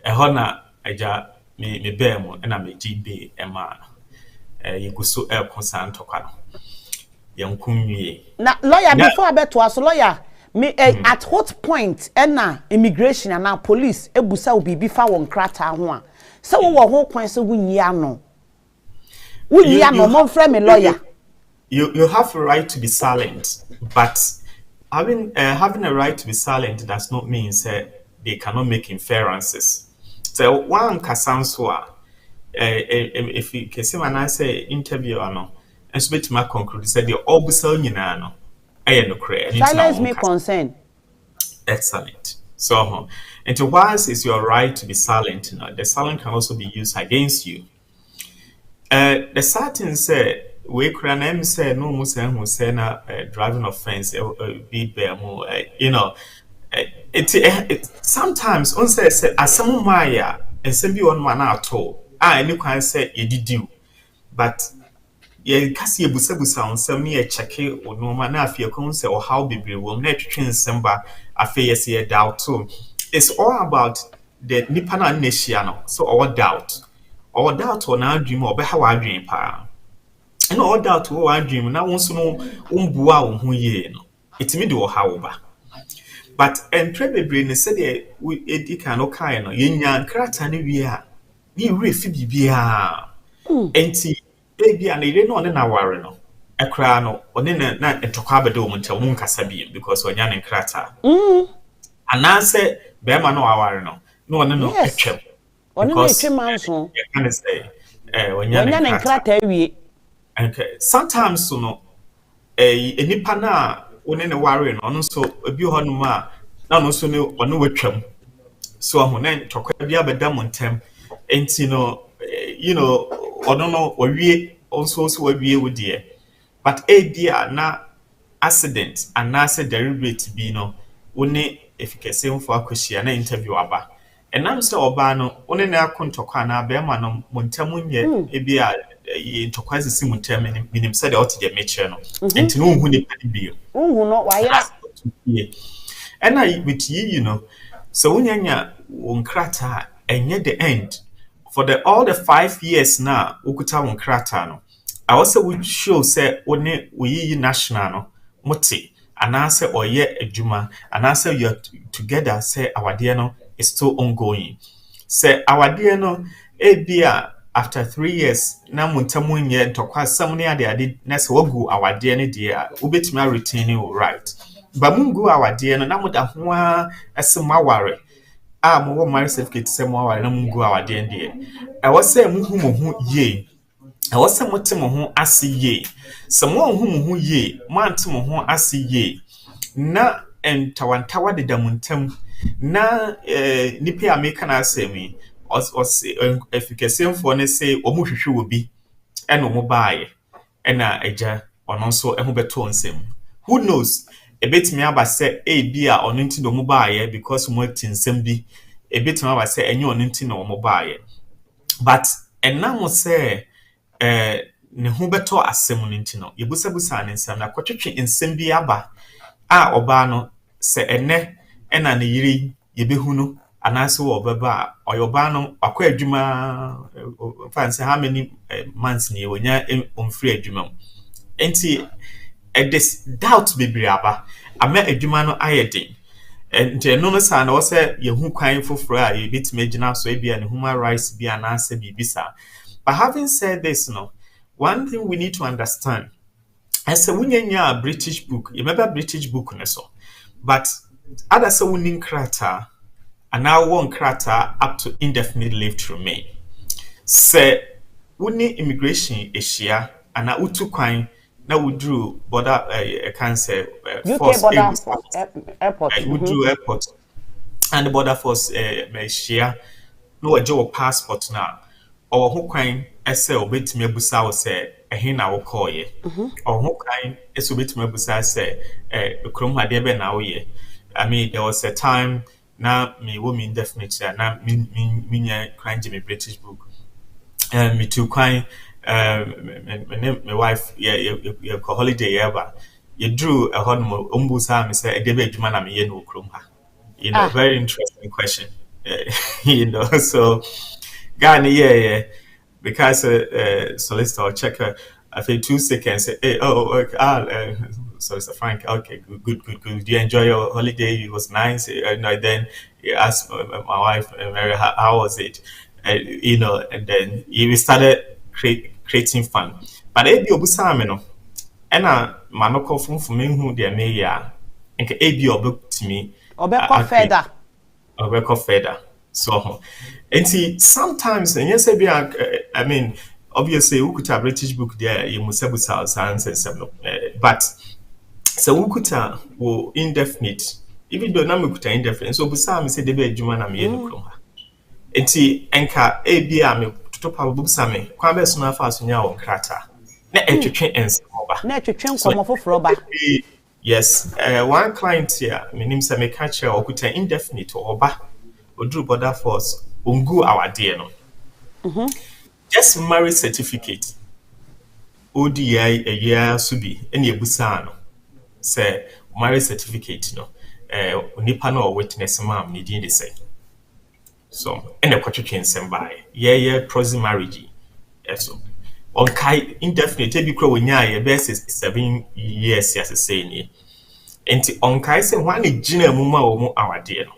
ehona aja me bem na me gbe ema yeguso e konsanto kwa no yankunwie. Na lawyer before I bet was lawyer me at what point na immigration and now police ebusa obi bi fa won krata ho a se wo ho kwan se wunyi ano mo frame me lawyer. You have a right to be silent, but having a right to be silent does not mean they cannot make inferences. So one kasanswa if you can see when I say interview ano and so bit my conclude said the obusel nyina no no cray. Silence me concern. Excellent. So and to whilst is your right to be silent, the silence can also be used against you. The certain say we can say no musa who say na driving offense be it sometimes on say asamu maya and some be on man at all. Any can say you did do, but ye kasi ebusabusa on some ye check or no man if you can say or how be will not train semba affairs ye doubt too. It's all about the nipana nesiano, so our doubt or now dream or be how I dream pa. And all doubt or I dream now wants to know umbua who ye no. It's me do however. But and Trebe Brain said we edika no kind yen yan cratani we are. Ni refi bibia enti ebi an ire no one na ware no ekra no one na entokwa bede o munta mu nkasa bi because onya ne krata anase be ma no aware no no one no etwem one no etwem anso you can say onya ne krata wie okay sometimes so no enipa na one ne ware no no so ebi ho no ma na no so ne one wetwem so ho na entokwa bi abeda mu ntem enti no ono no wawie also wawie wo de but dia na accident and na say deliberate bi no woni efekese mfo akohia na interview aba enam say oba no woni na akontokwa na be ma no montamu nye ebi a ntokwa sisi montam minim say de ote de meche no enti no hu ni padi bi hu no wayera and I with so wunyanya wonkrata enye the end for all the 5 years now ukuta wonkrata no I also would show say one we national no moti anase oye adwuma anase you are together say our dear no is still ongoing say our dear no ebia after 3 years na montamu nye ntokwa sam ne ade na say wagu our dear ne dear ubetimi retain you right ba mungu our dear no na muda ho asema ware mo marriage certificate say mo aware na mungu awade ndie e wo say muhu mo hu ye e wo say mote mo hu ase ye se mo hu mo hu ye mo ante mo hu ase ye na entawantawa de damuntam na nipa ameka na asemi efikesemfo ne say omo hwehwe obi e no mo baaye e na agya ono so e ho beto nsem who knows ebetimi aba se bi a ono nti do mo baaye because mo tinsem bi ebetimi aba se enye ono nti no mo baaye but enam se ne ho beto asem no nti no yebusabusa ne nsem na kwotwetwe nsem bi aba a oba no se ene na ne yiri yebehu no anase wo beba oyoba no akwa adwuma fancy how many months ni wonya omfiri adwuma enti this doubt bebre aba ama adwuma no ayedin enti no sa na wo se yehu kwan foforo a yebetime agina so ebia ne human rights bi anase bibisa. But having said this, one thing we need to understand as a wunya British book, you remember British book so, but other so winning krata and now one krata up to indefinite leave to remain. Say wuni immigration issue and now utu kwan now we drew border cancer force airport we drew airport and the border force share no a job passport now or who kwan ese obetimi abusa wo se ehe na wo call ye or who kwan ese obetimi abusa se krom hade be na wo ye. I mean there was a time na me wo mean definitely na me kwan Jimmy British book me too kwan my wife yeah ko holiday ever you drew a honmo umbusa me say edebe adwuma na me ye no krom ha very interesting question so Ghana, yeah, because solicitor or checker after 2 seconds, hey, okay, so it's a Frank. Okay, good. Do you enjoy your holiday? It was nice. Then he asked my wife, Mary, how was it? And then we started creating fun. But ebi obusa me no, ɛna ma no kɔ funfun me hu de me ya. Nke ebi obetimi obekɔ further. Obekɔ further. So, and see, sometimes, and yes, I mean, obviously, we could have British book there, you must have science and seven. But so we could have indefinite, even though we could have indefinite. So, Busam said, the bed, Juman, I'm in. And see, Enka, ABM, to top of Busame, Quabe soon fast in your crater. Net a train and net a train come off of rubber. Yes, one client here, my name is a catcher or could indefinite or ba. Odru border force ungu our dear no. Just marriage certificate. ODI a year subi any busa no. Say marriage certificate no. Nipa no witness mam ni din de say. So and a quatrain send by. Yeah, prosy marriage. So on kai indefinite be crow nya best 7 years as say ni. Enti on kai say one gina muma omo our dear no.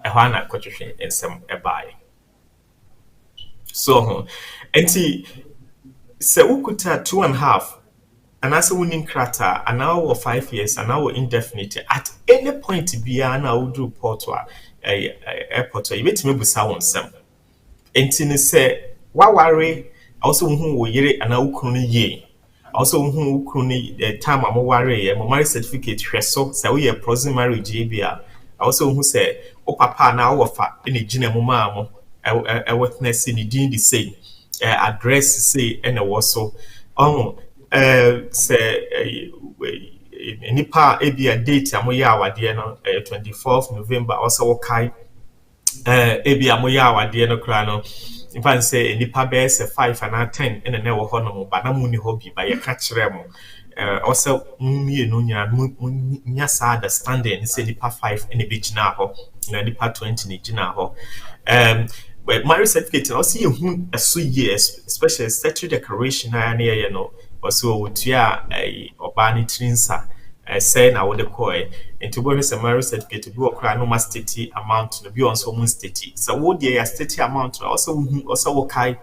Na kwatwehwe ensem ebae so enti se ukuta 2.5 and as winning krata and now 5 years and now indefinite at any point bia na wodu port wa airport you betime busa wonsem enti ne se waware also hu wo yire and ukunu ne ye also hu ukunu ne time amoware ye mo marriage certificate hweso se we prosy marriage bia also who say o papa na wo fa ene gina mu ma mo witness ni din the same address say ene wo so say nipa ebia date amoya awade no 24th November also wo kai ebia amoya awade no kra no in fact say nipa be say 5 and 10 ene na wo ho no ba na mu ni hobby ba ye ka kire mo also no nya sa understanding say nipa 5 in a beach na ho na nipa 20 ni gina ho but marriage certificate also you a so years especially statutory declaration na na ye no also wotua obani trinsa say na wo de koy into go say marriage certificate bi okra no ma state amount no bi on so mun state so wo de ya state amount also wo kai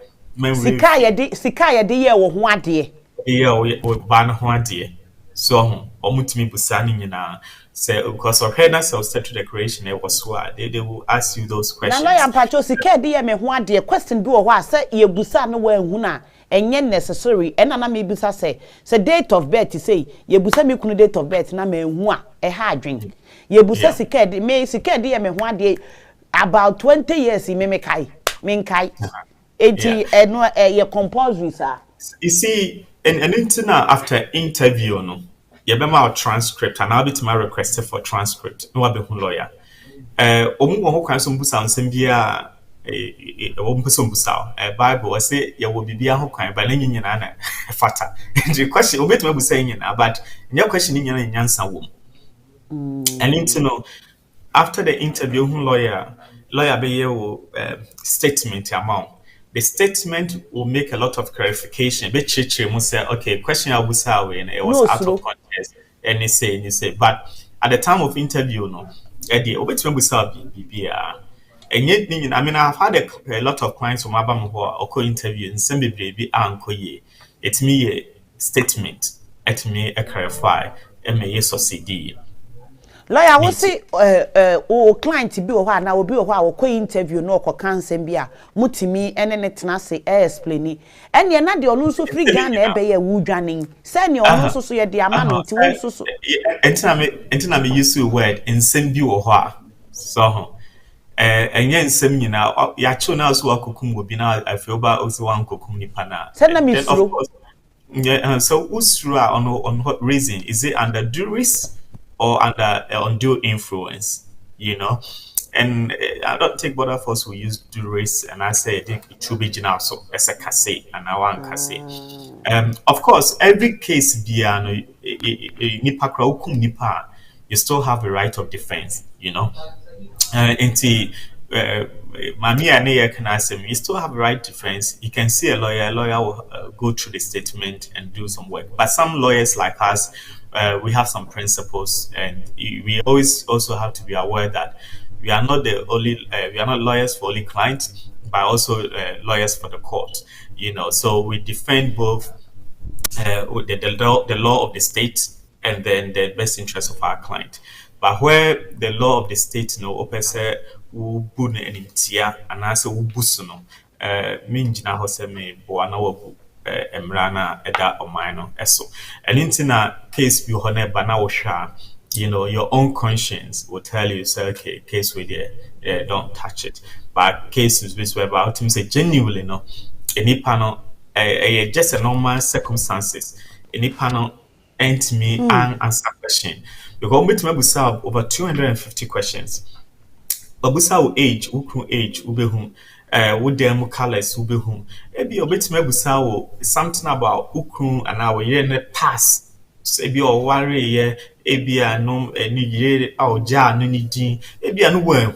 sika ye de ye wo ho ade we ban ho ade so omutimi busani nyina say because of her so statutory declaration it was so they will ask you those questions na lawyer mpacho sika de ye me ho ade question bi wo ho a say ye busa no wa hu na enye necessary ena na me busa say date of birth say ye busa me kunu date of birth na me hu a ha adwen ye busa sika de ye me ho ade about 20 years me kai enti eno ye compulsory sir. You see, and after interview, no, you be my transcript, and I'll be to my request for transcript. No, I'll be lawyer. Omu wo kwan so mbusa nsem bia wo mbusa mbusa. Bible say you will be bia ho kwan ba na nyina na fata. The question obetuma busa nyina, but your question nyina nyansa wo. And after the interview, lawyer be here statement amount. The statement will make a lot of clarification. But Chichi will say, okay, question I was and it was out of context. And you say, but at the time of interview, no, Eddie, and yet, I mean, I've had a lot of clients from Abam who are interview and send me baby uncle ye. It's me a statement, it's me a clarify, and may succeed. Lawyer, we say o client bi o ha na obi o ha wo ko interview no ko cancel bia mutimi ene ne tena se explain ene na de onu so free Ghana e be ye wudwanen say ne onu so ye de ama no ti wo so entina me use word nsem bi o ha so enye nsem nyina ya cho na so akokum obi na afio ba o so wan kokum ni pana say na me suro so usru on what reason is it under duress or under undue influence, you know, and I don't take border force who use duress, and I say it should be general so as a casse and I want casse. Of course, every case biano nipa kraukum nipa, you still have a right of defense, you know. Mami and can ask him, you still have a right defense. You can see a lawyer will go through the statement and do some work. But some lawyers like us, we have some principles, and we always also have to be aware that we are not we are not lawyers for only clients, but also lawyers for the court. So we defend both the law of the state and then the best interest of our client. But where the law of the state open say wubu ne entia anase wubusu no me ngina ho se me bo ana wabu emra na eda oman no eso. And into case bi ho na ba na wo hwa, your own conscience will tell you, say, okay, case with there, don't touch it. But cases which were about him say genuinely no, any panel, just a normal circumstances, any panel ain't me and answer question. Because we to over 250 questions. But busa age, ukru age, ubehu, what them colors, ubehu. Ebi obetime busa something about ukru and our year pass. Ebi o worry ye ebi anom eni yire awja no ni din ebi anu wan.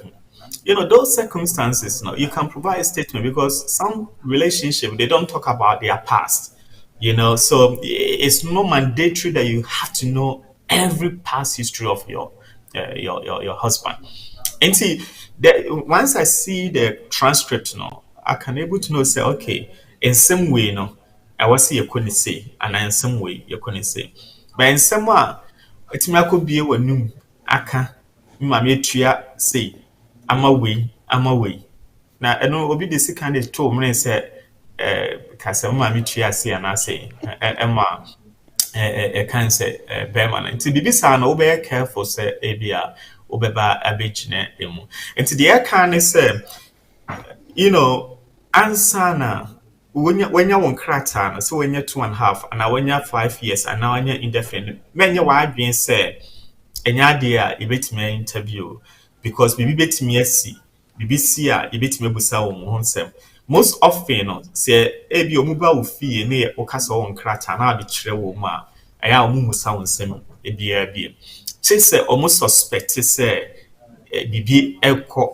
Those circumstances you can provide a statement, because some relationship they don't talk about their past. So it's not mandatory that you have to know every past history of your husband. And see that once I see the transcript I can able to know, say, okay, in some way I was see you couldn't say, and in some way you couldn't say. But in some way, it's me could be a num aka mammy tria say, I'm away. Now, I know obi the second is told me say, because mammy tria say, and I say, Emma, a cancer, Berman, and to be beside no be careful, say, Abia, Obeba, Abicine, emu. And to the air can say, answer now. When you're one crater, so when you're 2.5, and when you're 5 years, and now when you're indefinite, when you're wide being said, and your idea, you bet me interview, because we bet me see, BBC, you bet me busa most often, say, Ebi Omuba fee near Ocaso on crater, and I'll be true, I am sound some a say almost suspect, say, Bibi Elco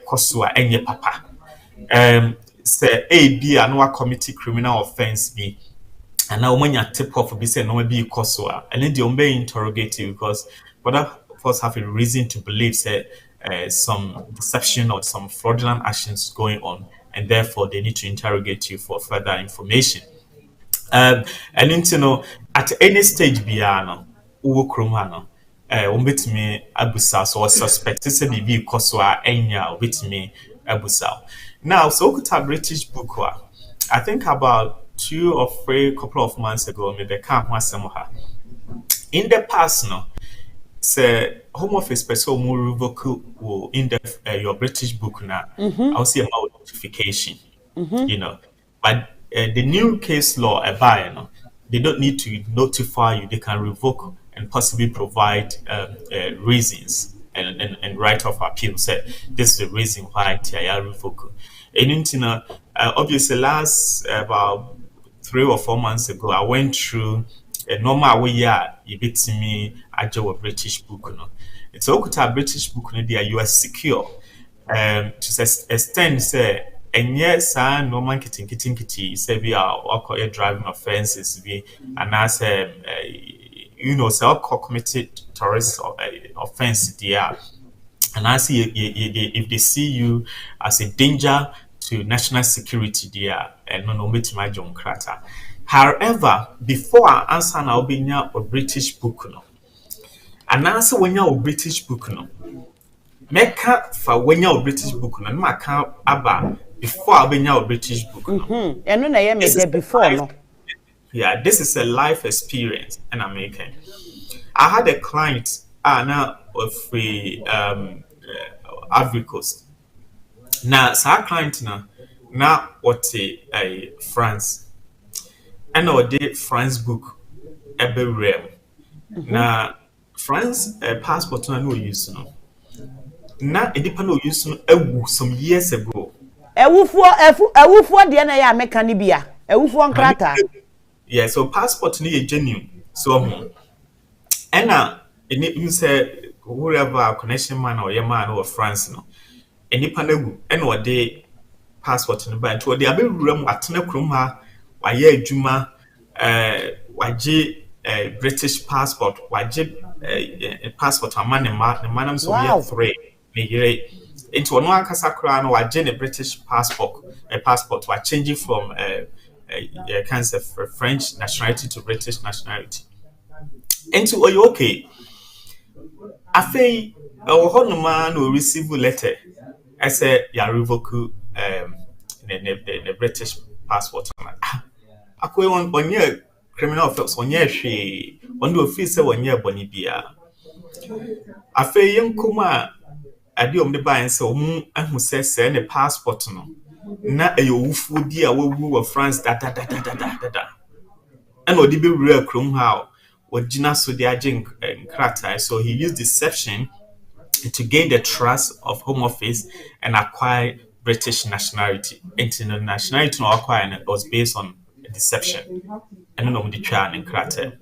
Cosua, and your papa. Say A be another committee criminal offense be, and now when you tip off be say no be Kosua, and then the be interrogated, because other folks have a reason to believe say some deception or some fraudulent actions going on, and therefore they need to interrogate you for further information. And then at any stage biano uwo krumano umbetimi abusa, so suspect say be Kosua enya ubetimi abusa. Now, so could have British book. I think about 2 or 3 couple of months ago, maybe can't was in the past, say Home Office person more revoke will in your British book now. I'll see about notification, But the new case law, they don't need to notify you. They can revoke and possibly provide reasons and right of appeal. Say this is the reason why I revoke. And obviously, last about 3 or 4 months ago, I went through a normal way. You beat me. I do a British book. It's all good. A British book. There you are secure. To extend say, and yes, I no man kitty. Say we are driving offenses. We and I say, committed terrorist offense. There. And I see if they see you as a danger to national security, there and no meet my John Crater. However, before I answer now, be near a British book, and answer when you're a British book, make up for when you're a British book, and my account about before I be near a British book. And when I am there before, yeah, this is a life experience, and I'm making. I had a client. Now of the Ivory Coast. Now, our client now what a France, and our day France book every rare. Now France passport no use Now it depend on use some years ago. Ewufo de na ya meka ni bia. Ewufo nkrata. Yeah, so passport ni genuine. So and now it say whoever connection man or your man or France enipa na gu ene ode passport no ba nti ode abewura mu atena krom ha waye adwuma waje British passport waje passport amane ma ne manam so we 3 ne yire into ono akasa kra no waje ne British passport wa changing from cancer French nationality to British nationality into oyo okay afei honoma no receive letter as ya revoke the British passport akoy onye criminal offense onye hwe on the office onye boni bia afei yenkoma ade omde ban se ahu se ne passport no na eyowufu di a wawu wa France da and odi be wura krom ha wagina so de agin nkrata so he used deception to gain the trust of Home Office and acquire British nationality. International nationality no acquire was based on deception. And no the trial and crater.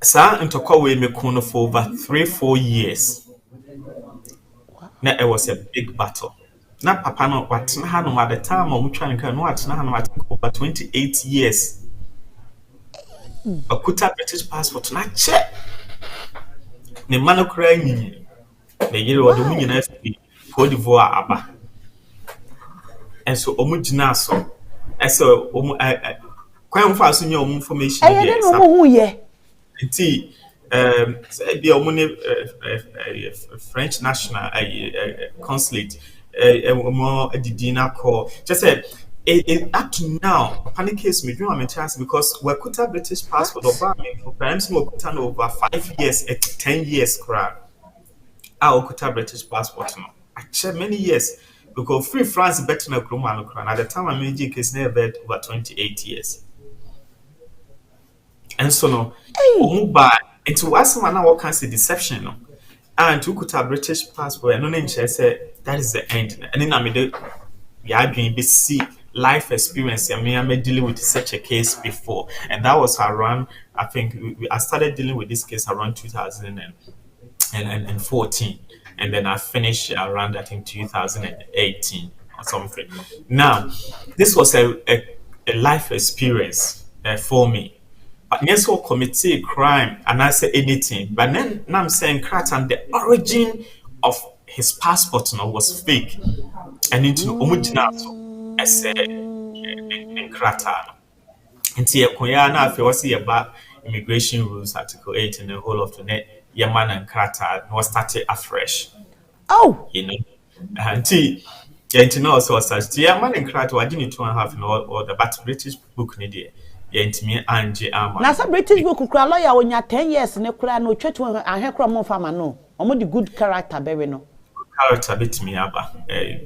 Sir and we me kono for over 3-4 years. Now it was a big battle. Now papa no what na at the time of trying to no what na over 28 years. Okuta British passport na check. Ne mano kra nyi ne yire wo de mu nyina fi Cote d'Ivoire aba enso omu gina so eso omu kwan fa so nya omu information dey yes no hu ye nti say bi omu ne French national consulate omu adidina call just say up to now panic case me dream am chance because we could have British passport or for parents mo could over 5 years 10 years cra I could have British passport no actually many years because free France better na krom anu cra at the time I made case never over 28 years and so no omu ba into asma na what can say deception no and who could have British passport and no name say that is the end and then I made yeah doing be see life experience. I mean, I'm dealing with such a case before, and that was around. I think I started dealing with this case around 2014, and then I finished around I think 2018 or something. Now, this was a life experience for me. But yes, will commit a crime and I say anything. But then now I'm saying, Kratan, the origin of his passport was fake, and into Omujinato. As Krata. And here, Koyana, if you see about immigration rules, Article 8 in the whole of the net, Yaman and Krata was started afresh. Oh, you know, and to know also such Yaman and Krata, I didn't 2.5 in all the but British book needed. To me, Angie Arma. Now, some British book could cry lawyer when you're 10 years and a cry no church and hair crumb farmer no. Or the good character, baby no. Character bit me up,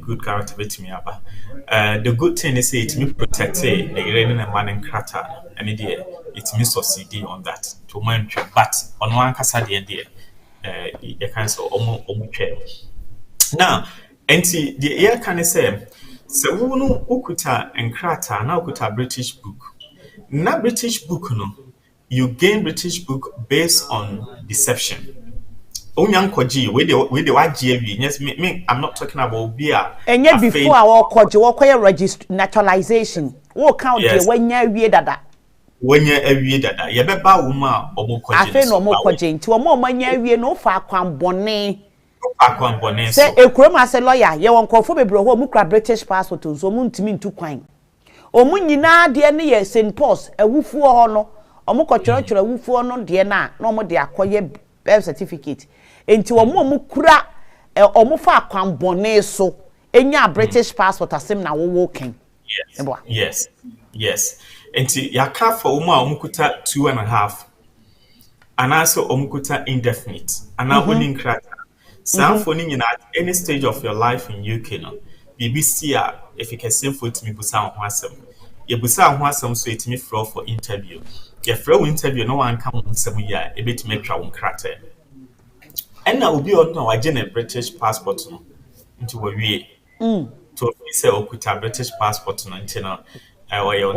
good character bit me up. The good thing is it me protect the raining and man and crater, and it me succeed on that to mind. But on one casa the idea, you can so almost now, and see the air can say, so who know Okuta and crater now put a British book. Now British book no, you gain British book based on deception. Onyankoji, we the YGV. Yes, me. I'm not talking about beer. And yet before our koji, what register naturalization. What count the when you wear that? When you wear that, you be ba woman or more koji. I feel no more koji. To a more money we no far kwam bonnet. Kwam bonnet. Say a chroma say lawyer. You won't call for me bro. Mukra British passport. So muntimin to kwine. Omunyi na de ne ye St. Paul's. A wufu hono. Omuko choro choro wufu hono de na. No more de akoye birth certificate. Enti omo kura omo fa kwambone so enya British passport asem na wo working. Yes. Enti yaka for omo kuta 2.5 and also omo kuta indefinite and only nkrata. Some for nyina at any stage of your life in UK no. BBC if you can send for it me busa ho asem. Ye busa ho asem so it me flow for interview. Ye flow interview no one come asem ya e bit me twa wo nkrata. And now be on now, I a British passport into a way. To say, Okuta British passport until now, or your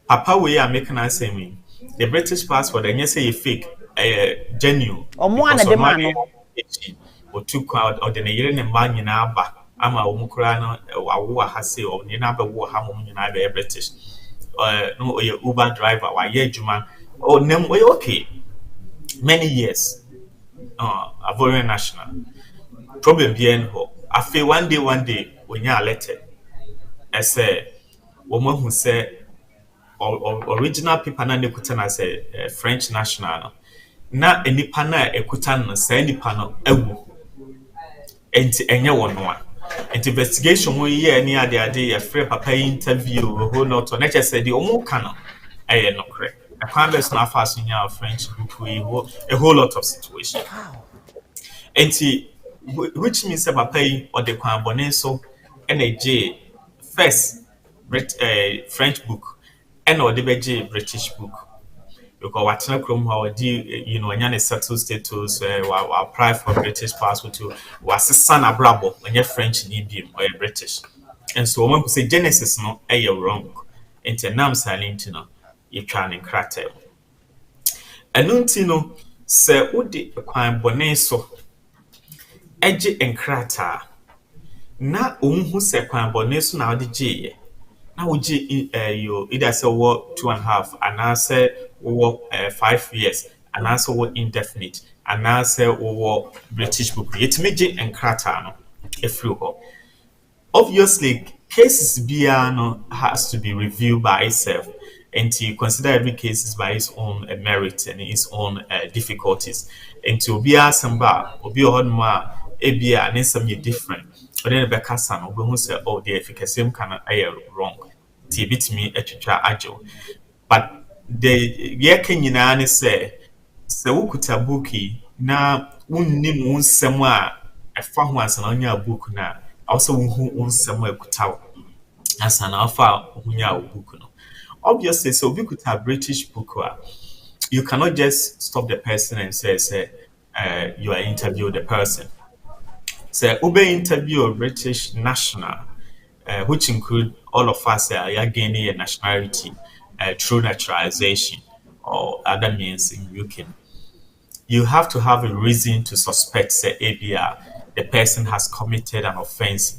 Papa, we are making us say me the British passport, and you say you fake. genuine Omo ana because de ɔno ma ayɛ no. akyi otu kwa ɔde ne yere ne mma nyinaa ba ama wɔn koraa no wawo wɔ ha se ɔne nyinaa bɛwo wɔ ha ma wɔn nyinaa bɛyɛ British no ɔyɛ Uber driver wayɛ adwuma ɔnam ɔyɛ okay many years Ivorian national problem bi ɛn hɔ afei one day onyaa letter ɛsɛ wɔn ahu sɛ original paper na ne kuta na sɛ French national no na nipa na ekuta no saa nipa no awu enti enye wɔ no a enti investigation mo yɛ ni ade yɛfrɛ papa yi interview a whole lot na kyerɛ sɛ deɛ ɔmo ka no ɛyɛ nokorɛ ɛkwan bɛs na afa so nya French book yi a whole lot of situation enti which means sɛ papa yi ɔde kwan bɔne so ɛna gye first French book ɛna ɔde bɛgye British book because watching from how you know any settled status apply for British passport to was son abrabo when you're French in or British. And so one could say Genesis no wrong. Into nam silent no you trying to crack it. And no say udi kwan bone so eje enkrata na who say kwan bone so na odi je na woji you either say what 2.5 and I say what 5 years and I say what indefinite and I say what British book it meje enkrata no efri ho obviously cases biano has to be reviewed by itself and to consider every case by its own merit and its own difficulties and to be asamba obi ohonma ebia and some different but then the person who say oh the efficacy can wrong ti bitimi atwitwa agyo but the yɛka nyinaa ne sɛ wokuta booki na wonnim wo nsɛm a ɛfa ho ansa na wonya book na also wohu wo nsɛm a ɛkuta wo ansa na afa wonya wo book no obviously so obi kuta British book you cannot just stop the person and say you are interview the person so ube interview a British national which include all of us are gaining a nationality through naturalization or other means in UK. You have to have a reason to suspect, say, ABR, the person has committed an offense,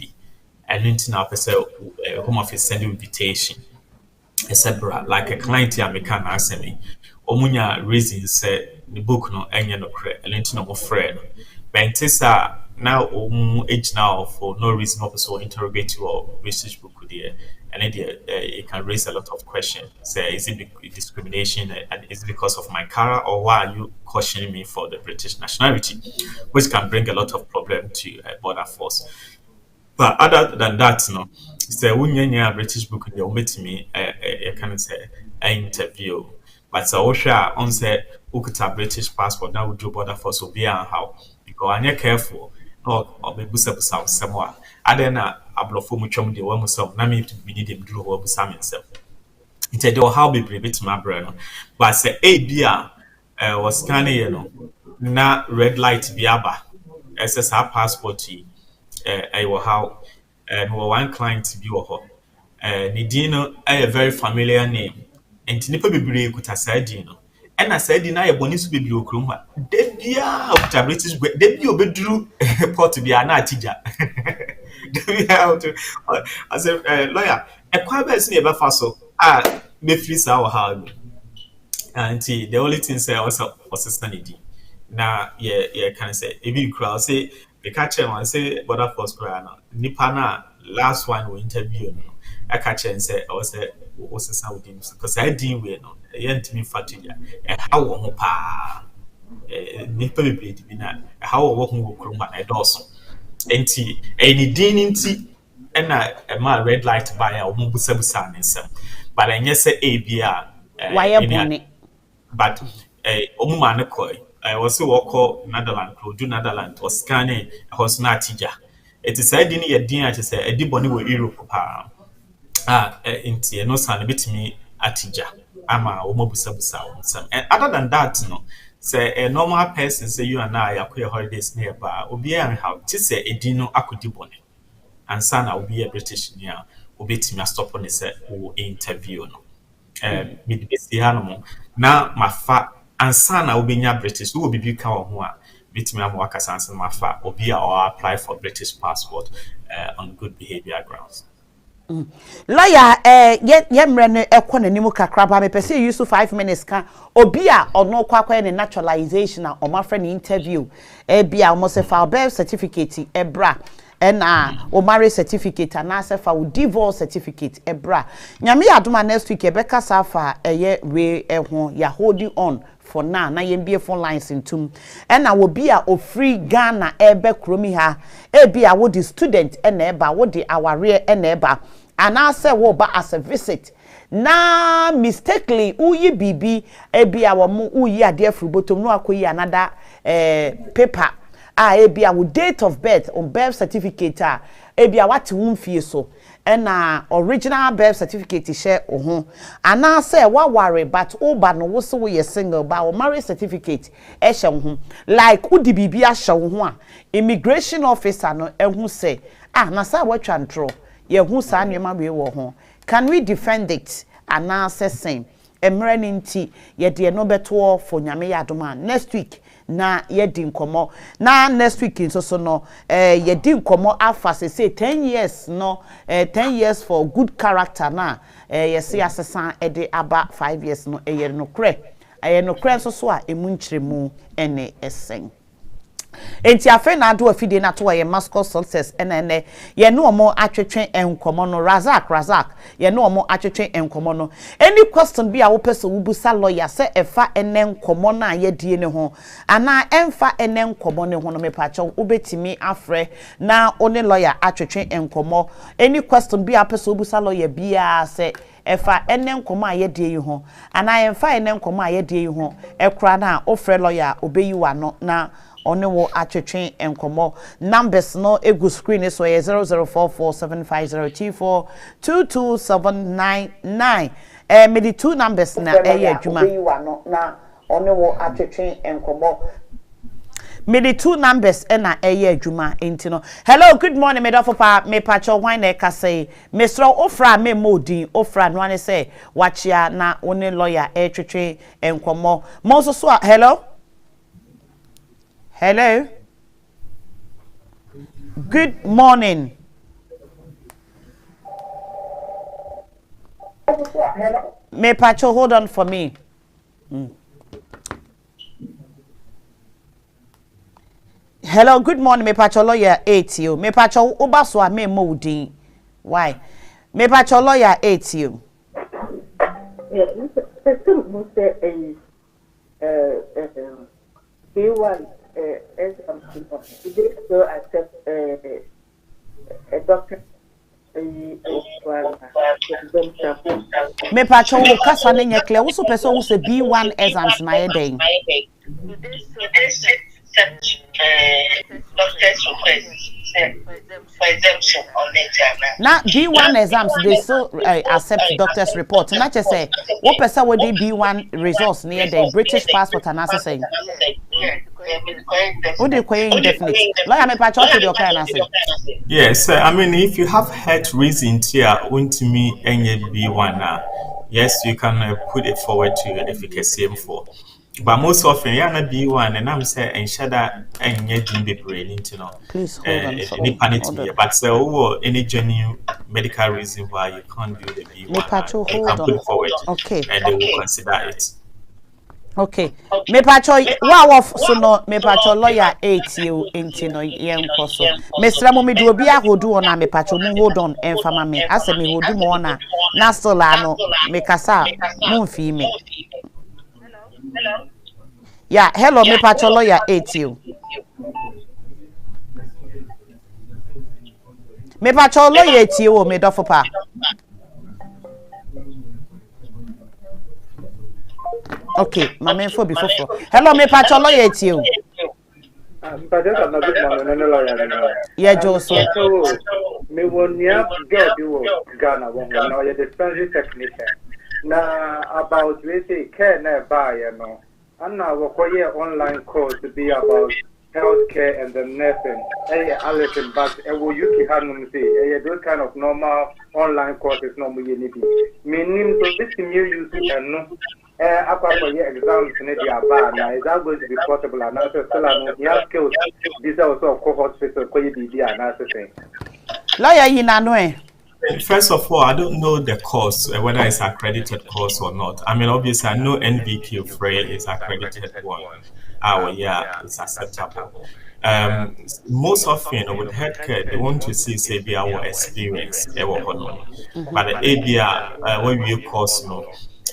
and into now, Home Office sending invitation, etc. Like a client here, me can answer me. Omunya reason say the book no enya no cre, and into no friend. But intesa now age now for no reason also interrogate you or research book there and it can raise a lot of questions. Say is it discrimination and is it because of my color or why are you questioning me for the British nationality, which can bring a lot of problem to border force. But other than that, no, say when British book they omit me can say interview. But so on say who could have British passport now would do border force will be and how because I'm careful or maybe somewhere. I then ablofo mu twam de wa mu so na me to be need dem duro ho bu sam nsem nti de how be bit my brain but say bia was scanning you know na red light bi aba SSR passport I how one client bi wo ho ni din no a very familiar name nti nipa bebre kuta sa din no na sa din na ye boni so bebre okrom ha de bia kuta British de bia obeduru port bia na atija I said, lawyer, a quite best never faso. Me free our hard. And the only thing say also was a sanity. Now, yeah, can say, if you crowd say, the catcher and say, but of course, Nipana, last one we interview. I catch and say, I say, what's the sound because I didn't win on a young to me fatiga. And how won't pa nipple be not how walking will come by a dozen. Enti any din nti na ma red light by a omubusabusa nsem but enye se abia why bone but omuma ne koi was woko Netherlands pro do Netherlands was scanning was na tija it is said ye din a say edi bone wo Europe pa enti no san bitimi atija ama omubusabusa nsem and other than that no say a normal person say you and I are holidays nearby obi and how to say edino akudi bone and son will be a British near obi to stop on say interview no mid be animal now my fa ansana obinya British who will be ka wo ho a bitimi am waka sanse mafa obi a or apply for British passport on good behavior grounds. Lawyer yemre no ekọ nanimu kakra ba me pese use 5 minutes ka obi a ono kwakwa ne naturalization a o ma friend interview bia o mo se file birth certificate ebra na o marriage certificate and ase fa o divorce certificate ebra nyame adoma next week ebeka safa eye we ho ya holding on for now na yembie phone lines ntum na wo bi a o free Ghana ebe kromi ha bi a wo di student na eba wo di aware na eba and I say wo ba as a visit na mistakenly uyi bibi bi a wo mu uyi ade afri bottom no akoyi another paper be our date of birth on birth certificate be a what won fie so and original birth certificate share and I say what worry but oba no wo so we single ba o marriage certificate e hye ho like udi bibia hye ho a immigration officer no ehun say na say what twantro ye hu sa anema we wo ho can we defend it and I say same emre nti ye de no beto for nyame yadoma next week na yedi nkomo na next week so no yedi nkomo afa say 10 years no 10 years for good character na yesi asesa ede aba 5 years no eye no kre so a emu nkyeremu ene esen enti afa na ado afide na to ye mascot success ene ye no omo atwetwen enkomo no razak ye no omo atwetwen enkomo no any question bi a wo pese wo busa lawyer se efa ene enkomo na ye die ne ho ana emfa ene enkomo ne ho no mepacho wo betimi afre na one lawyer atwetwen enkomo any question bi a pese wo busa lawyer bia se efa ene enkomo a ye die yi ho ana emfa ene enkomo a ye die yi ho ekra na ofre lawyer obeyi wa no na one wo atwetwen enkomo numbers no egu screen so ye 00447502242279 me the two numbers na adwuma na one wo atwetwen enkomo me the two numbers na adwuma enti no hello good morning me dofo pa me pacho wan na ka say Mr. Ofra me modin Ofra no ane say wachia na one lawyer twetwen enkomo mo so hello. Hello. Good morning. May Pacho hold on for me. Hello, good morning. May Pacho lawyer 8 you. May Pacho ubaswa me modi. Why? May Pacho lawyer 8 you. Yeah, B1 so accept a doctor me pacho wo kasa na nya clear wo so person wo se B1 exams na ye den doctor's request for exemption on the exam. Now B1 exams they so accept doctor's report. Not just say what person would B1 results near the British passport and answer saying. Would they quite indefinite? Lawyer me patch to the kind answer. Yes, I mean if you have health reasons here, won't me any B1 now. Yes, you can put it forward to efficacy for. But most often, you are B1, and I'm saying, and shada and yet in the brain, you know. Please hold on. Any panic here, but so any genuine medical reason why you can't do the B1, you can put it forward, okay, and they will consider it. Okay. Me pacho wa so no me pacho lawyer 8 you into no yen koso. Mr. Mo me do obi ahodu ona me pacho mo hold on enfama me ase me hodu mo na na still ano me kasa mo fi me. Hello. Yeah, hello, me pacho lawyer 8 you. Me pacho lawyer 8 you me dofo pa. Okay, my main for before. Hello, me pacho lawyer 8 you. Yeah, Joseph. Me won ya get you Ghana one now you dispensary technician. Na about we say care na buy no. And now we call online course to be about healthcare and the nursing. Alison, but will you can say those kind of normal online courses normally need. Meaning, so this new use and no. Apart from your exams, is that going to be portable? And also, you have skills. These are also cohort hospital, and that's the thing. Lawyer, you know. First of all, I don't know the course, whether it's accredited course or not. I mean, obviously, I know NVQ free is accredited one. Yeah, it's acceptable. Most often with healthcare, they want to see, say, our experience. But the ABR, when we course, no.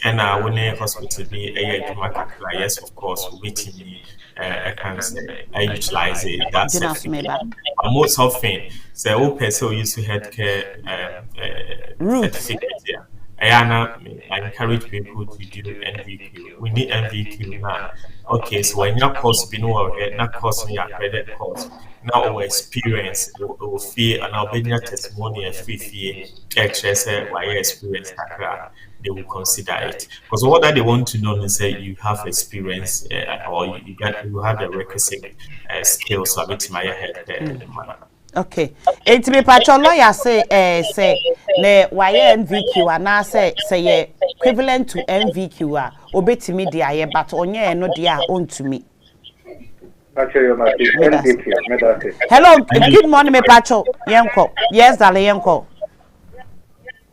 And when a hospital be yes, of course, waiting me, I utilize it. That's most often, so all person used to healthcare certificate. Yeah, I encourage people to do NVQ. We need NVQ now. Okay, so when your course be no not course me credit course. Now our experience will feel and our business testimony and free extra why experience they will consider it, because what that they want to know is that you have experience or you have the requisite skills so bit my head okay, it be patcho lawyer say le why NVQ and say equivalent to NVQ obetimi dia but onye no dia on to me. Hello, good morning, me patcho. Yenko. Yes, darling, yenko.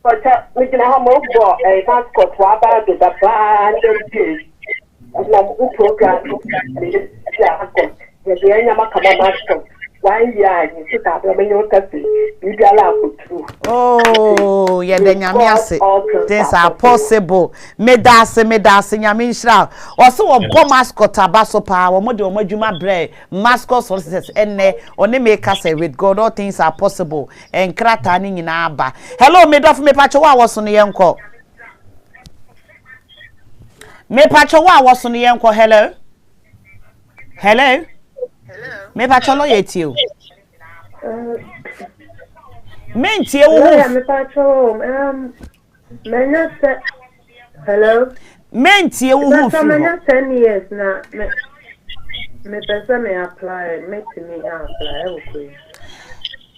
But we can have more a passport to about the plan program. One year, you sit up when you're you be allowed to. Oh, yeah, then things are possible. Medas, Yamisha, also a bomb mascot, Tabaso power, Modio Mojuma Bray, mascot sources, and only make us say with God, all things are possible, and crataning in Abba. Hello, Medoff me Pachowa was on the uncle. Me Pachowa was on the uncle. Hello. Hello. Me patcho yet you. Menti me patcho hello. Menti you 10 years now. Me person me apply, me apply.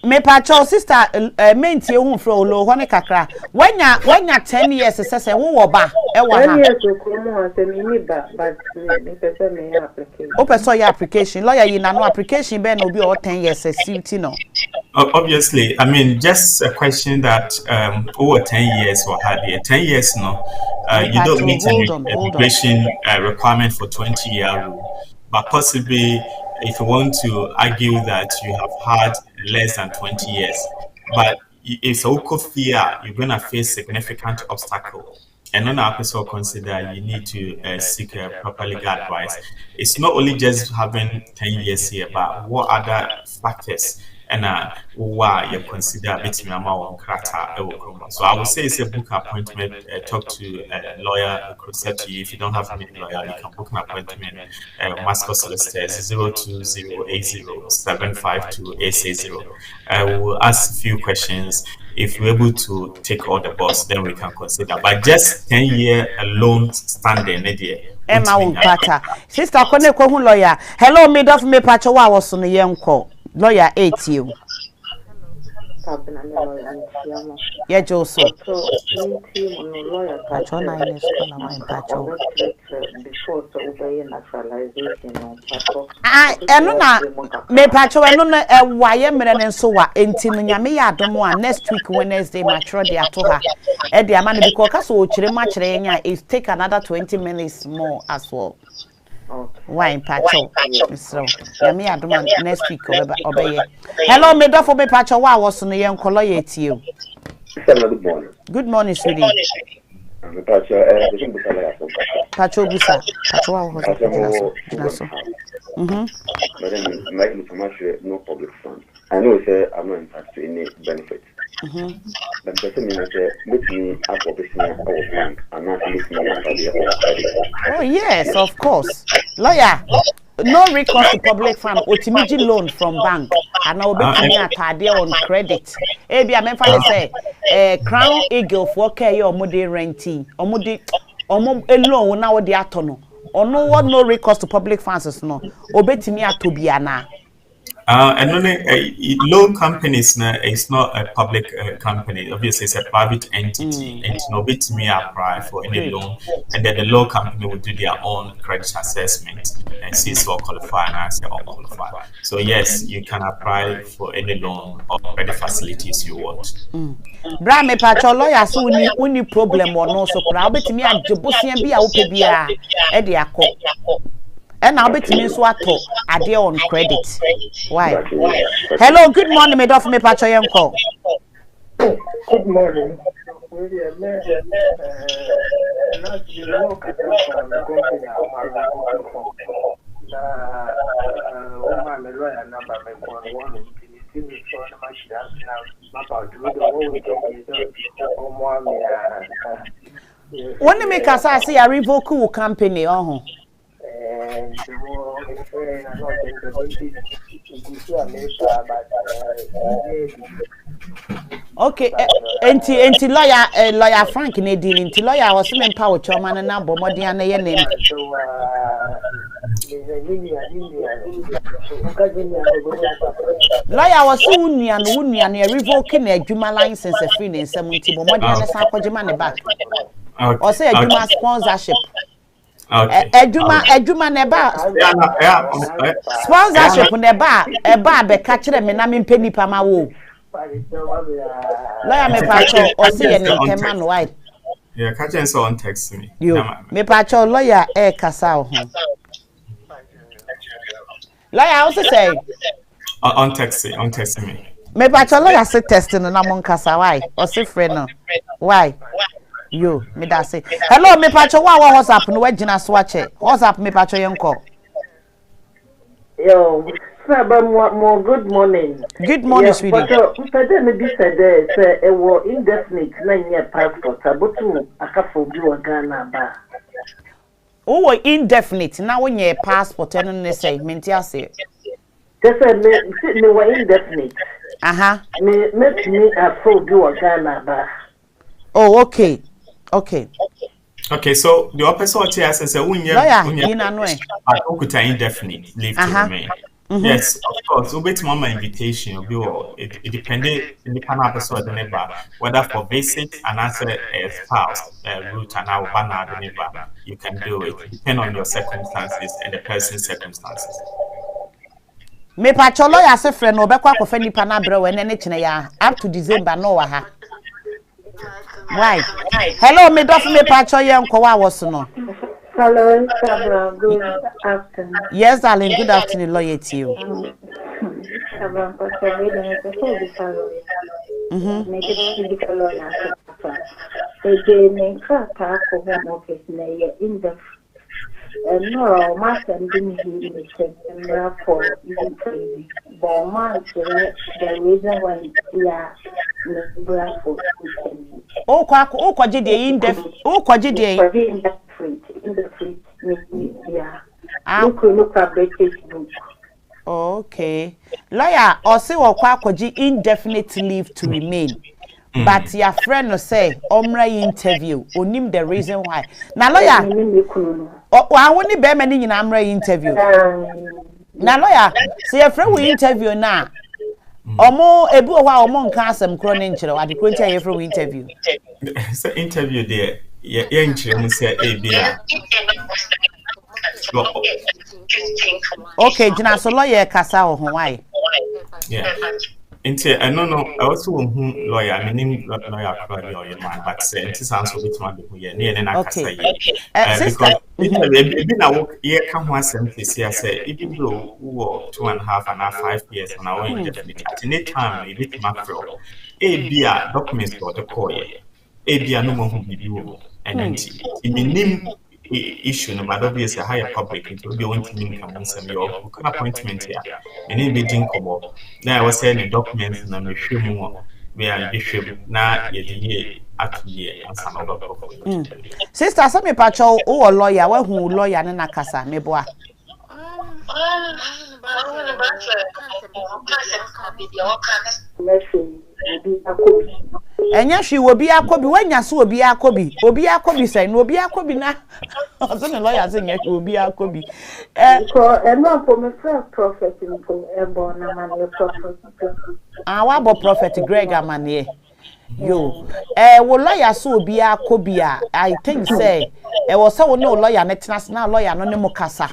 Me patcho sister menti you from lo hone kakra. When ya 10 years say wo ba e wa ha. 10 years ko say me ba but me person me application. O person your application lawyer you na no application be na obi o 10 years suit no. Obviously, I mean, just a question that over 10 years or hardly 10 years no, you don't meet an immigration requirement for 20 year rule, but possibly if you want to argue that you have had less than 20 years, but it's okay fear you're going to face significant obstacle. And on our episode, consider you need to seek proper legal advice. It's not only just having 10 years here, but what other factors and why you consider bit me on krata. So I would say it's a book appointment. Talk to a lawyer. I could say to you if you don't have a lawyer, you can book an appointment. Mascot solicitors 02080752860. I will ask a few questions. If we're able to take all the boss, then we can consider. But just 10-year alone standing, Emma Umpata. Sister Kone Kohun lawyer. Hello, mid of me patcho wa was on the young call. Lawyer 8 you. Yeah, Joseph. Patcho 9 is patcho. Me patcho no why me so wa enti no nyame ya adom next week Wednesday matro de ato ha e de amane because kaso o chire ma chire nya it take another 20 minutes more as well. Why patcho so nyame ya adom next week obeye. Hello me do for me patcho wa was no yen kolo yet you. Good morning. Good morning, sweetie. Patcho Busa. Patcho wa was no public fund. I know I'm not entitled to any benefit. But person make me up of our bank and not oh yes, of course. Lawyer, no recourse to public fund, otimiji loan from bank. And I will be atade on credit. Ebi amemfa say Crown Eagle for care your mode renting. Omo loan na wo de atono. ono what no recourse to public funds no obetimi atobia na And only loan companies it's not a public company. Obviously, it's a private entity, and no bit me apply for any loan, and then the loan company will do their own credit assessment and see so qualify and answer or qualify. So yes, you can apply for any loan or credit facilities you want. Bra me pacho lawyer so uni problem or no so kura obetimi agebosia bia wo pe bia e de akọ. And now betimi so ato ade on credit. Why? Hello, good morning, me dof me pacho yenko. Good morning. When make us say a revoke company Okay, enti lawyer Frank ne deal enti lawyer was me power choma na bomodi na ye name. Lawyer was unia na revoke na adwuma license free na nsem enti bomodi na sa akogema ne back. Or say adwuma sponsorship. Okay. Eduma neba sponsorship neba eba be ka kire me na me peni pa ma wo lawyer me pacho o se ye ne man why yeah catch and so on text me me pacho lawyer kasa ho lawyer also say on text me me pacho lawyer say test no na mon kasa why o se friend no why yo me da say hello me pacho wa WhatsApp no wagina so ache WhatsApp me pacho yenko yo saba mo good morning sweetie pacho mpede me bi said say e wo indefinite na nya passport abotu akafo bi wa Ghana ba o indefinite na wo nya passport eno ne say menti ase say me wo indefinite me afo bi wa Ghana ba oh okay so the opposite what you say unya indefinite leave to remain. Yes, of course. We wait mama invitation. It depended in the panel episode whether for visit and answer a spouse route and our banner you can do it. Depend on your circumstances and the person's circumstances. Me pacho lawyer say friend no be kwa ko fani pana bre we ne chine ya up to December no wa ha. Why? Hello, me dof me pacho yenko wa was no. Hello, Sabra. Good afternoon. Yes, darling. Good afternoon, lawyer to you. Sabra, for reading it, make it medical lawyer. Again, Kaka, home office, in the no, master didn't hear me for even crazy. But man, the reason why we are for oh, kwaji de indefinite. Oh, kwaji de look at British book. Okay. Lawyer, or say or kwaji indefinite leave to remain. But your friend will say, Omra interview, onim the reason why. Now, lawyer, I won't be many in Amra interview. Now, lawyer, see a friend will interview now. Omo ebu wa omo nka asem kro ne nchire wa de kro ntia ye from interview. So interview there ye nchire mu say ebia. Okay, jina so lawyer kasa wo ho why? Yeah. Into I also lawyer, I mean lawyer probably or your man, but it sounds a bit more here near and I can say because even now here come one sentence here say even though we were 2.5 and 5 years and I went indefinitely at any time a bit macro a documents for the call a no more who be and then in issue no matter obviously a higher public it will be one thing come some your appointment here and in beijing kobo now I was saying the documents na me hwe mu we are hwe na ye de atuye and some other problem sister some me pacho o lawyer we hu lawyer na nakasa me boa enya hwe obi akobi wanya so obi akobi say no obi akobi na ozo ne lawyer say nya hwe obi akobi ko no for me prophet info ebo na man prophet wa bo prophet Greg Amane yo wo lawyer so obi akobi a I think say wo say wo no lawyer ne tena na lawyer no ne mo kasa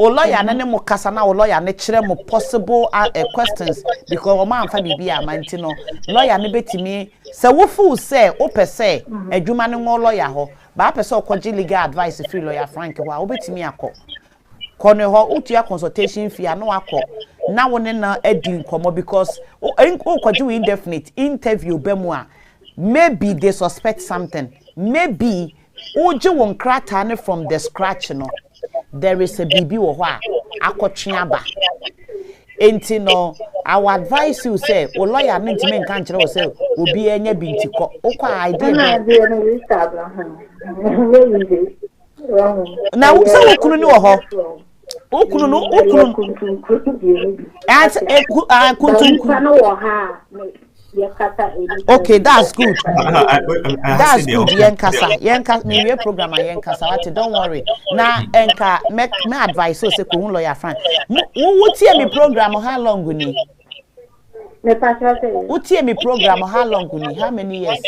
o lawyer na ne mo kasa na o lawyer ne kire mo possible questions because o man fa bibi amanti no lawyer ne betimi se wo fu se o pese adwuma ne ngo lawyer ho ba pese o kwaji legal advice free lawyer Frank wa o betimi akọ kono ho utia consultation fee no akọ na wo ne na adi nkomo because o kwaji we indefinite interview bemu a maybe they suspect something maybe oje won krata ne from the scratch no there is a bibi wo ho a akotweaba enti no I would advise you say o lawyer ne ntime nka nkere wo say obi anya binti ko okwa idea na wo say okunu ni wo ho okunu okay, that's good. That's good. Yenkasa, me program yenkasa. Don't worry. Now, enka make me advice so say ko hun lawyer friend. Wo tie me program how long we need? Me pastor say. Wo tie me program how long we need? How many years?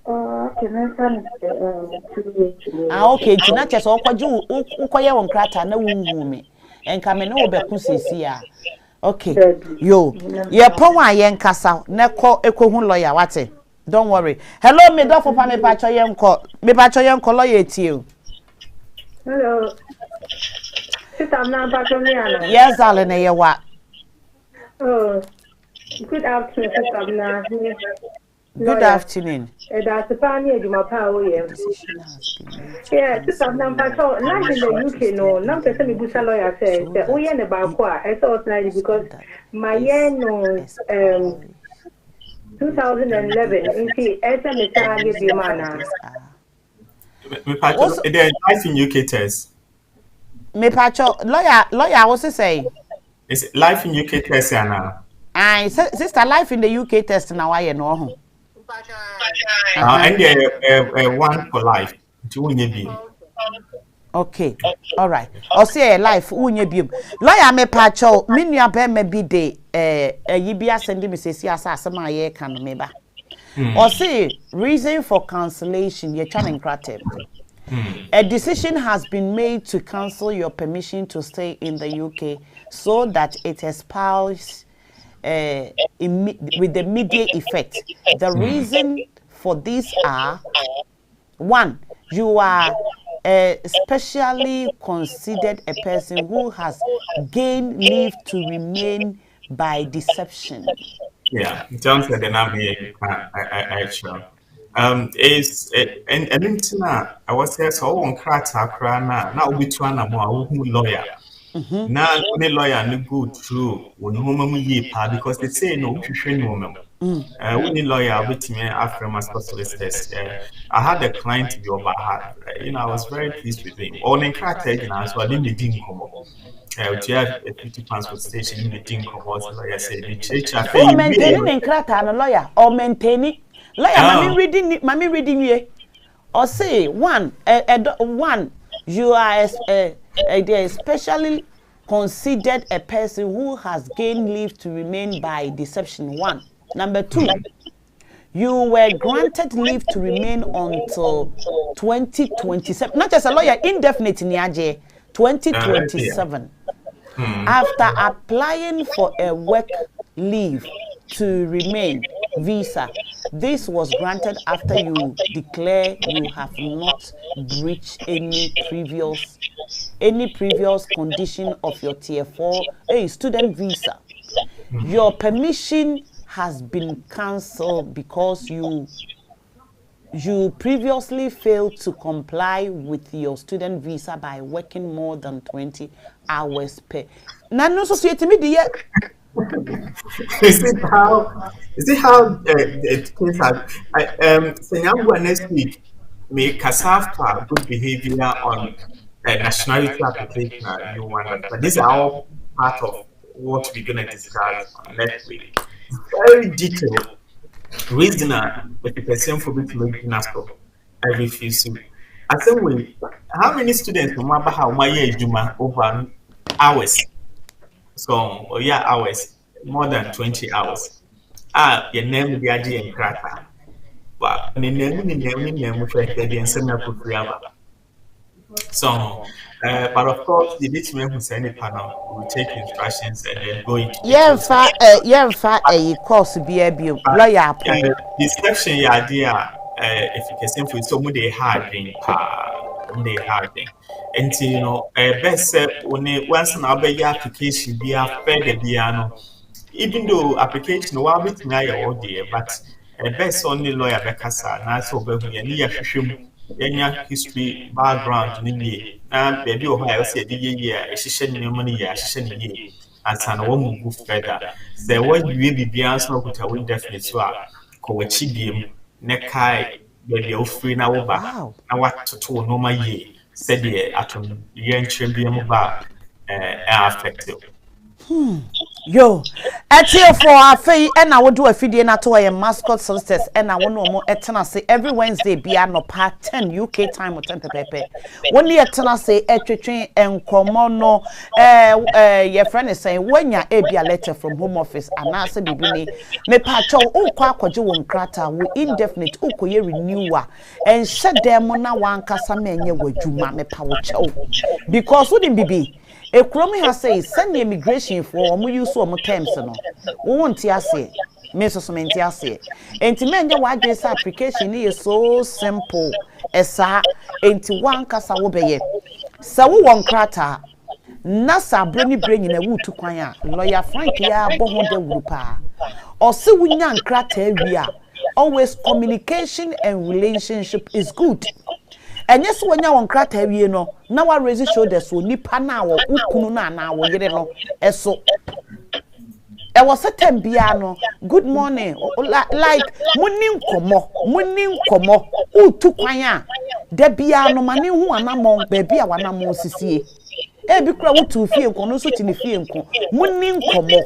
Okay, me son 2 years. Okay, tina che so kwaju ukoye won krata na wunwu me. Enka me no wo be ku sesi a. Okay. Yo. Ye pon wa yen kasa ne ko ekohun lawyer wate. Don't worry. Hello me do for pa me pacho yen ko. Me pacho yen ko lawyer tie. Hello. Sitam na pacho me ana. Yes, darling, ye wa. Oh. Good afternoon, sitam na. Good afternoon. That's the pani ejuma pa o ye. Yeah, sitam na pacho na in the UK no, na person me busa lawyer say o ye ne ba ko a I thought like because my year no 2011 inti esa me ta ge bi mana. Me pacho the life in UK test. Me pacho lawyer what say? Is life in UK test ana? I sister life in the UK test na why no ho. And the one for life. Okay. All right. O say life unye biom. Lawyer me pacho me nua be me bi de yibia send me sesi asase ma ye kan me ba. O say reason for cancellation ye chan encrated. A decision has been made to cancel your permission to stay in the UK so that it expires with the immediate effect. The reason for this are: 1, you are specially considered a person who has gained leave to remain by deception. Yeah, in terms of the name, I is and I was there so on krata krana now we trying more lawyer. Now the lawyer no go through when home ye pa because they say no woman. When the lawyer with me after my solicitors, I had a client to be over heart. I was very pleased with him. On in krata so I didn't come up. We have a 50 transport station in the Dinko was lawyer said the church maintaining in krata and lawyer or maintaining lawyer mommy reading ye or say one you are especially considered a person who has gained leave to remain by deception. 1. Number 2, you were granted leave to remain until 2027. Not just a lawyer, indefinite in 2027. After applying for a work leave to remain visa, this was granted after you declare you have not breached any previous condition of your tier 4 student visa. Your permission has been cancelled because you previously failed to comply with your student visa by working more than 20 hours per. Now, no society media. Is it how things are? Sayangwa next week may Kasafta good behavior on nationality application. You want, but these are all part of what we're gonna discuss next week. Very detailed. reasoner if the person for bit to so I refuse to. I say wait, how many students remember how my year juma over hours? So hours, more than 20 hours. Your name the idea in cracker. But the name for the seminar for so, but of course, the teaching who send a panel will take instructions and then go into a course be a lawyer appoint. this section, yeah, idea, if you can simply so they harding, they harding. And you know, best when once an application be a fair the piano, even though application will be now dear, but best only lawyer Becassa, and so near yɛnya history background ne yie na baabi wɔ hɔ a ɛsɛ yɛde yie a ɛhyehyɛ nneɛma no yie ahyehyɛ ne yie ansa na wɔn mu further sɛ wɔawie biribiara nso na ɔkuta wo indefinite so a kɔ w'akyi biem ne kae baabi a wofiri na woba na watoto wo nneɛma yie sɛdeɛ atom yɛnkyerɛ bi mu ba affect Yo, etiyo for afei na wo do afidie na to ye Mascot Solicitors na wo no mo etena se every Wednesday bia no pa 10 UK time 10 pepe. When ye etena se etwetwen enkomo no your friend is saying when ya e bia letter from home office anase bibi ni me pa cho wo kwa akwaje wo nkrata wo indefinite ukoye renewer en hyedem na wankasa menye wadwuma me pa wo chew because wo din bibi Ekromi has say send the immigration for omu use omu terms no. Wo won't ase. Me so menti ase. Enti menje wadwe say application is so simple. Esa enti wan kasa wo beye. Sa wo won krata na sa broni brenyi na wo tu kwan a lawyer Frank ya bo ho de wupa. O se wunya nkrata awia. Always communication and relationship is good. And yes, when you on crata, you know, now I raise shoulders so nipa na wo ukunu na wo yere no eso. E was a tembiano. Good morning. Like munim komo. Utu kwanya. De biano mani hu anamon baby a wanamon sisie. E bi kura utu fie nko no so ti ni fie nko. Munim komo.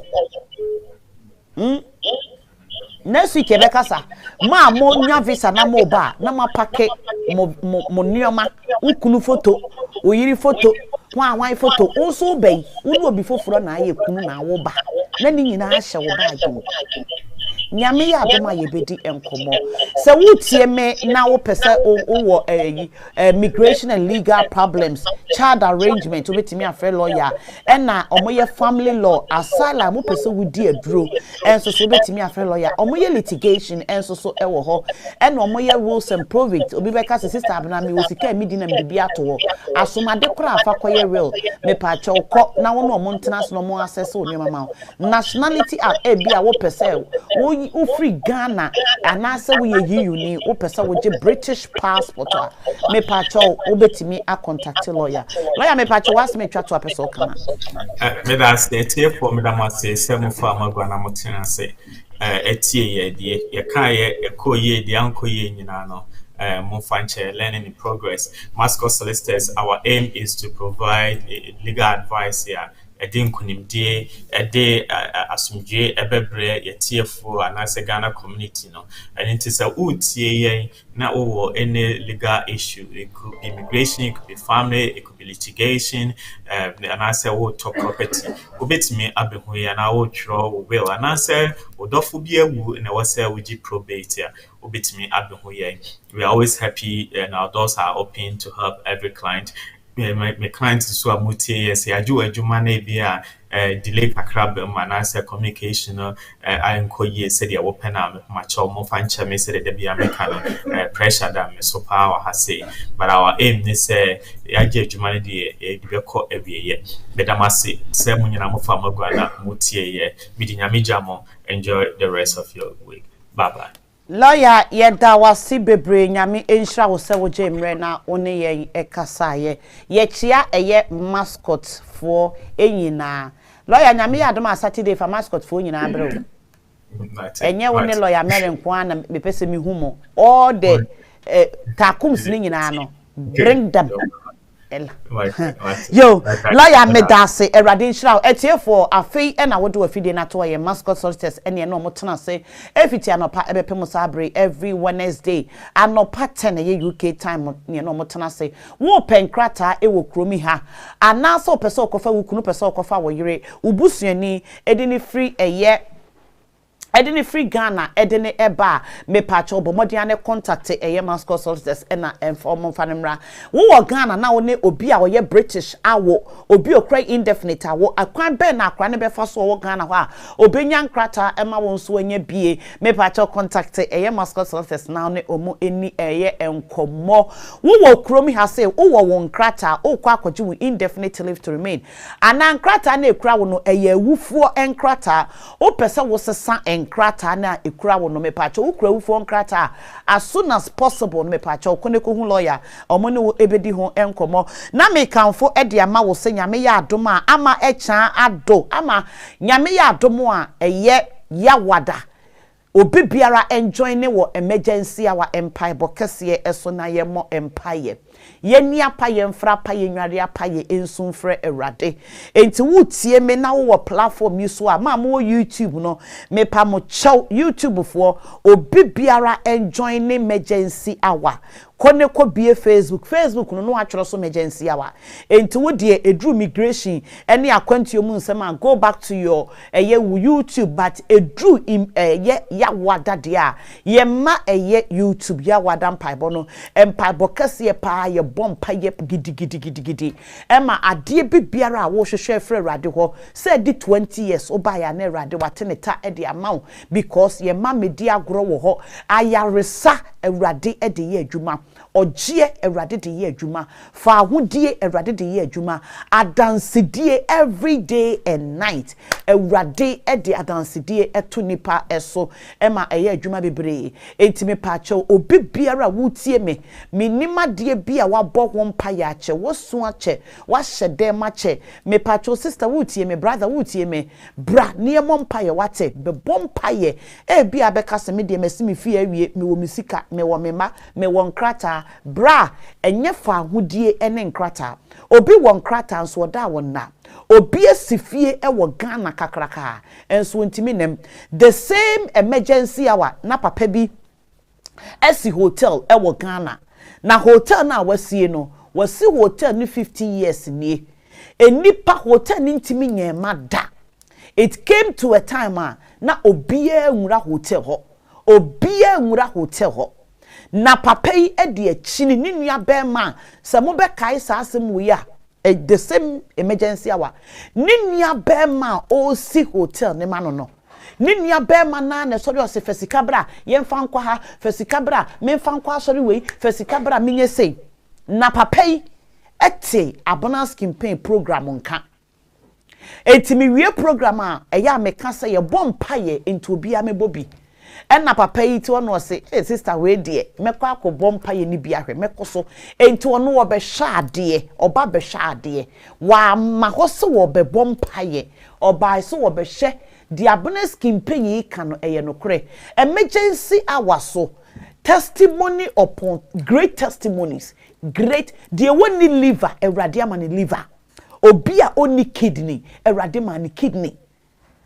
Next week ebekasa ma mo nya visa na mo ba na ma pake mo nioma ukunu photo oyiri photo wan photo also be unu obi foforo na aye kunu na wo ba na ni nyina ahye wo ba adu nyame ya adoma ye bedi enkomo se wutie me na wo pese wo immigration and legal problems child arrangement obetimi afre lawyer na omoye family law asala mo pese wudi aduro enso so obetimi afre lawyer omoye litigation enso so ewo ho na omoye rules and provisions obi beka se sister abna me osika mi di na me bi ato asomade kora afa koye real me pa choko na wo no omo ntena so no mo access o nyema ma nationality a bia wo pese wo free Ghana and I say we uni o pesa wo je British passport me pa cho obetimi a contact lawyer me pa cho was me twa to apesa o kana me da say tie for me da ma say sem for amagwa na motena say etie ye de ye kan ye ekoye de ankoye nyina no Monfanche learning in progress. Mascot Solicitors, our aim is to provide legal advice here. Edin kunimdie ede asumdie ebebre yetiefo anase Ghana community no and it is a utie yen na owo any legal issue. It could be immigration, it could be family, it could be litigation, anase wo top property obetimi abehu ya na wo tro will anase odofo bi awu na wose wuji probate ya obetimi abehu yen. We are always happy and our doors are open to help every client. My clients so amutie yes I do adwuma na bia delay kakra be manase communication I enkoye said ya open am macho mo fancha me said the bia make pressure that me so power has say but our aim is say ya je adwuma na de be ko abieye bedamase say munyina mo fa magwa na mutie ye bidi nyame jamo. Enjoy the rest of your week. Bye bye. Lawyer yeda wasi bebre nyame enhira wo se wo jemre na one ye ekasa ye chia eye Mascot for enyina lawyer nyame ya adoma Saturday for Mascot for enyina abre enye wo ne lawyer mere nko na me pese mi humo all the takums ni nyina no bring them ella Right. yo Right. lawyer medase erade nshira etie for afei e na wodo afide na to ye mascot solicitors ene no motena se efiti anopa ebepem sabre every Wednesday anopa 10 ye UK time ne no motena se wo penkrata e wo kromi ha ana so pese okofa wo kunu pese okofa wo yire ubusuani edini free eye edini free Ghana edini eba me pacho bomodi ane contact eye mascot solicitors ena inform fanimra wo Ghana na wo ne obi a wo ye British awo obi okra indefinite awo akwan be na akwa ne be fa so wo Ghana ho a obenya nkrata ema wo nso anya bie me pacho contact eye mascot solicitors na ne omo eni eye enkomo wo kromi ha say wo nkrata o kwa akwaji wo indefinite leave to remain ana nkrata na ekura wo no eye wufuo enkrata o pese wo sesa nkrata na ekura wo no mepacho ukura wufuo nkrata as soon as possible no mepacho kone ko hu lawyer omo ne wo ebedi ho enkomo na me kanfo e de ama wo se nyame ya adom a ama echa ado ama nyame ya adom a eye yawada obi biara enjoy ne wo emergency our empire bokese eso na ye mo empire ye ni apaye mfra apaye nware apaye ensumfre erade enti wutie me na wo platform yi so a ma mo YouTube no me pa mo chow YouTube fo obi biara enjoy ne emergency hour kone ko bie Facebook no atworo so emergency hour enti wo de edru migration ene akwantuo mu nsema go back to your YouTube but edru ya wada dia ye ma YouTube ya wada mpaibo no mpaibo kase pa ye bompa ye gidi ema ade bibiara wo hwehwe frɛ rade ho say di 20 years oba ya na rade wateneta e de amount because ye ma media agro wo ho ayaresa erade e de ye adwuma ogie erade de ye adwuma fa hodie erade de ye adwuma adansedie every day and night erade e de adansedie eto nipa eso ema eye adwuma bebre entime paacho obi biara wutie me minima de bia wabɔ ho mpa ya che wosu ache wa hyede ma che me paacho sister wutie me brother wutie me bra ne mo mpa ye wate be bompa ye e bia beka se me de mesimi fi awie me wo misika me wo mema me wo nkrata bra enye fa hodie ene nkrata obi wo nkrata nso da wona obi asifie e wo Ghana kakraka enso ntimi nem the same emergency hour na papa bi esi hotel e wo Ghana na hotel na wasie no wasi hotel ni 15 years nie enipa hotel ni ntimi nyema da it came to a time na obiya nwura hotel ho na papa yi e de achini ni nua be ma se mo be kai sa asem wo ya the same emergency hour ni nua be ma o si hotel ne ma no ni nua be ma na na so de o se fesika bra ye mfa nkwa ha fesika bra me mfa nkwa sori we fesika bra menye sei na papa yi ete abonance campaign program nka etimi wie program a eya meka se ye bompa ye into bia mebobi ena papa yi ti ono se sister we de mekọ akobompa ye ni bia hwe mekoso enti ono wo be hwade oba be hwade wa ma ho se wo be bompa ye oba se wo be hwe the abonance campaign yi kan eye no kre emergency hour so testimony upon great testimonies great the one ni liver erade amani liver obi a oni kidney erade mani kidney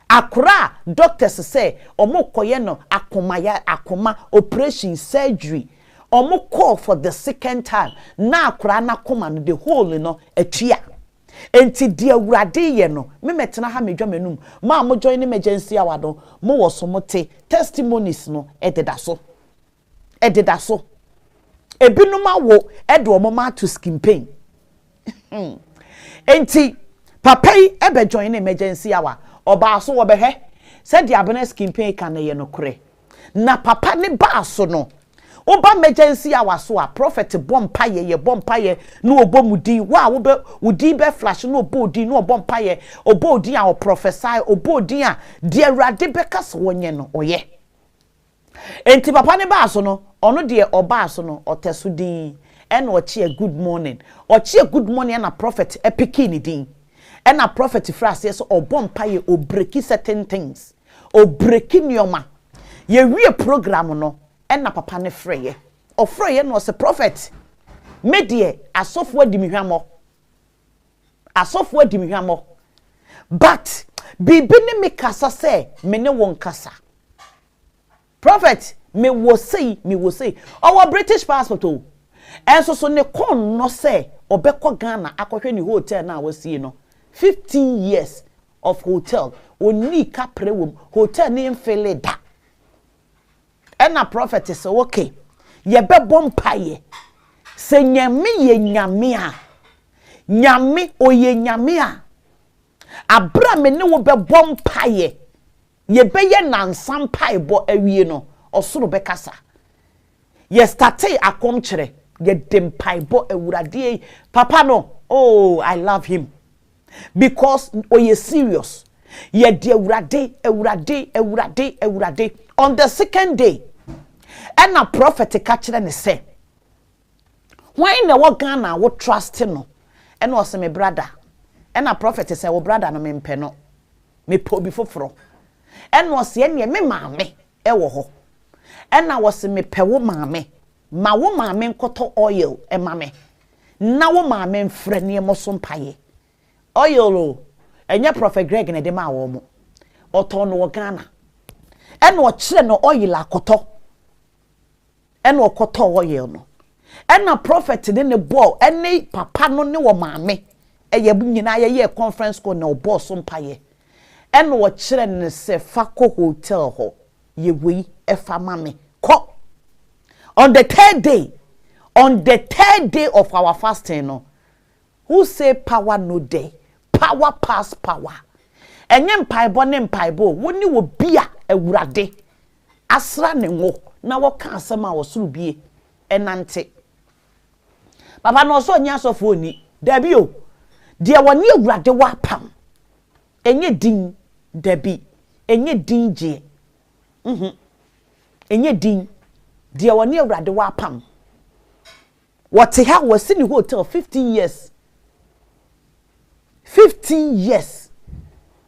akura doctors say omo koye no akoma operation surgery omo call for the second time na akura na koma no the whole no atua enti dia urade ye no me metena ha medwa manum ma mo join emergency awado mo wo so mote testimonies no ededa so ebinum awo edo omo ma to skin pain enti papa yi ebe join emergency awa oba so wo behwe said the abonance campaign kan ye no kore na papa ne ba so no oba emergency hour so a prophet bompa ye bompa ye no obomudi wa wo be udi be flash no obodi no bompa ye obodi a o prophesy obodi a de awrade be kase wonye no oye enti papa ne ba so no ono de oba so no oteso din en oche good morning na prophet epikini din and a prophet phrase yes or bompaye or breaki certain things or breaking your ma ye real program no and a papa ne freye or freye no was a prophet medie a software dimihamo asofo adi me hwamo but bibi ne me kasa say me ne won kasa prophet me wo say our British passport o enso so ne kon no say obekọ Ghana akohwe ni hotel na wasi no 15 years of hotel oni kapre wom hotel ne mfele da ena prophet say okay ye be bompaye se nyame ye nyame a nyame oye nyame a abra me ne wo be bompaye ye be ye nansam pae bo awie no osoro be kasa ye starte akom kire ye dem pae bo awurade papa no oh I love him because oye serious ye de awurade on the second day and a prophet catch ne say why na wo Ghana wo trust no and was me brother and a prophet say wo brother no me mpe no me po bi foforo and was ye ne me maame e wo ho and na was me pe wo maame ma wo maame nkoto oil e maame na wo maame mfre ne mo so mpaye oil o enye prophet Greg ne de ma wo mo oto no wo Ghana and wo kire no oil akoto and wo koto oil no and a prophet ne bo ene papa no ne wo maame eye bu nyina ye conference call na obo so mpaye and wo kire ne se fako hotel ho ye wi e fa mame ko on the third day of our fasting no who say power no day power pass power enye mpaibo ne mpaibo woni wo bia awurade asra ne ngo na wo ka asema wo suru bie enante papa no so nya sofo oni dabi o de woni awurade wa pam enye din dabi enye din je enye din de woni awurade wa pam what ha was in the hotel 15 years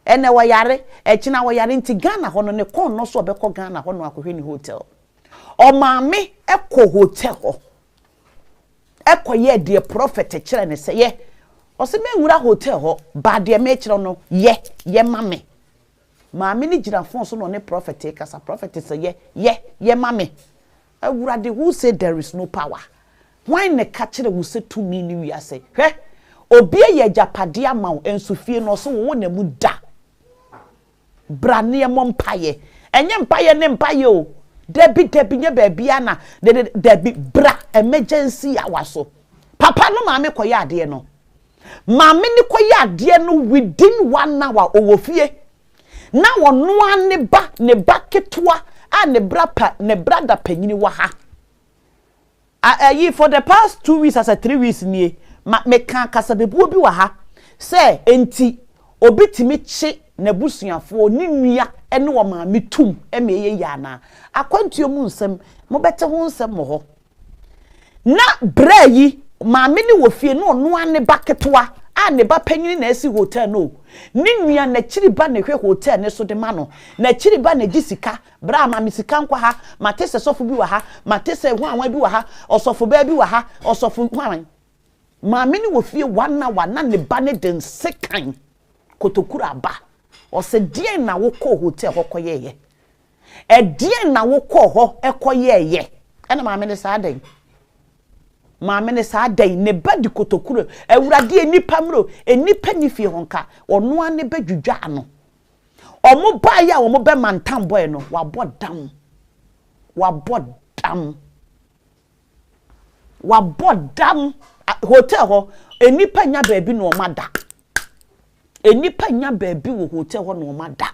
ene wa yare echina wa yare nti Ghana hono ne kon no so obekọ Ghana hono akohwe ni hotel o maame ekọ hotel ho ekọ ye de prophet kire ne se ye o se menwura hotel ho ba de me kire no ye mame maame ni gira fon so no ne prophet kasa prophet se ye mame awurade who said there is no power why ne ka kire wo se to me ni wi ase hwe obi ye japade amaw ensufie no so wo na mu da brane mo mpaye enye mpaye ne mpaye o debi nye bebia na debi bra emergency awaso papa no maame koye ade no maame ni koye ade no within 1 hour owofie na wono ane ba ne baketwa a ne brapa ne brada panyini wa ha for the past 2 weeks as a 3 weeks nie me kan kasa bebu bi wa ha say enti obi timi chi na busuafo ni nua ene wo maame tum emeye ya na akwantuo mu nsem mo bete ho nsem mo ho na bra yi maame ni wo fie no no ane baketwa a ne ba panyini na esi hotel no ni nua na chiri ba na hwe hotel ne so de ma no na chiri ba na gisika bra ma misika nkwa ha matese sofo bi wa ha matese hu anwa bi wa ha osofo ba bi wa ha osofo hwan maame ni wo fie 1 hour na ne ba ne den sekan kotokura ba o se die na wo ko hotel kokoye ye e die na wo ko ho ekoye ye ena maame ne sa dan ne ba di kotokura awurade enipa mro enipa ni fie honka ono ane ba dwudwa ano omo ba ya omo be mantam boy no wabodam hotel ho enipa nya baabi no omada enipa nya baabi wo hotel ho no omada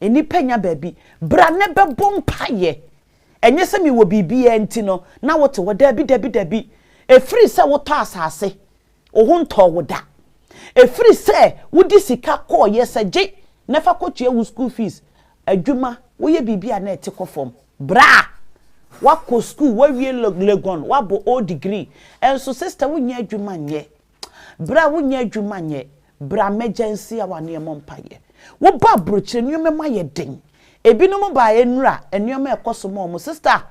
enipa nya baabi bra ne be bompaye enye se mi wo bibia enti no na wote wo dabi efiri se wo to asase wo nto wo da efiri se wo di sika ko yese je na fa ko tue wo school fees adwuma wo ye bibia na ete ko form bra wako school wa wie legon wabo o degree enso sister wo nya adwuma nye bra wo nya adwuma nye bra emergency awane mo mpaye wo ba brochire nyome ma ye den ebinom ba enura enyoma ekoso mo sister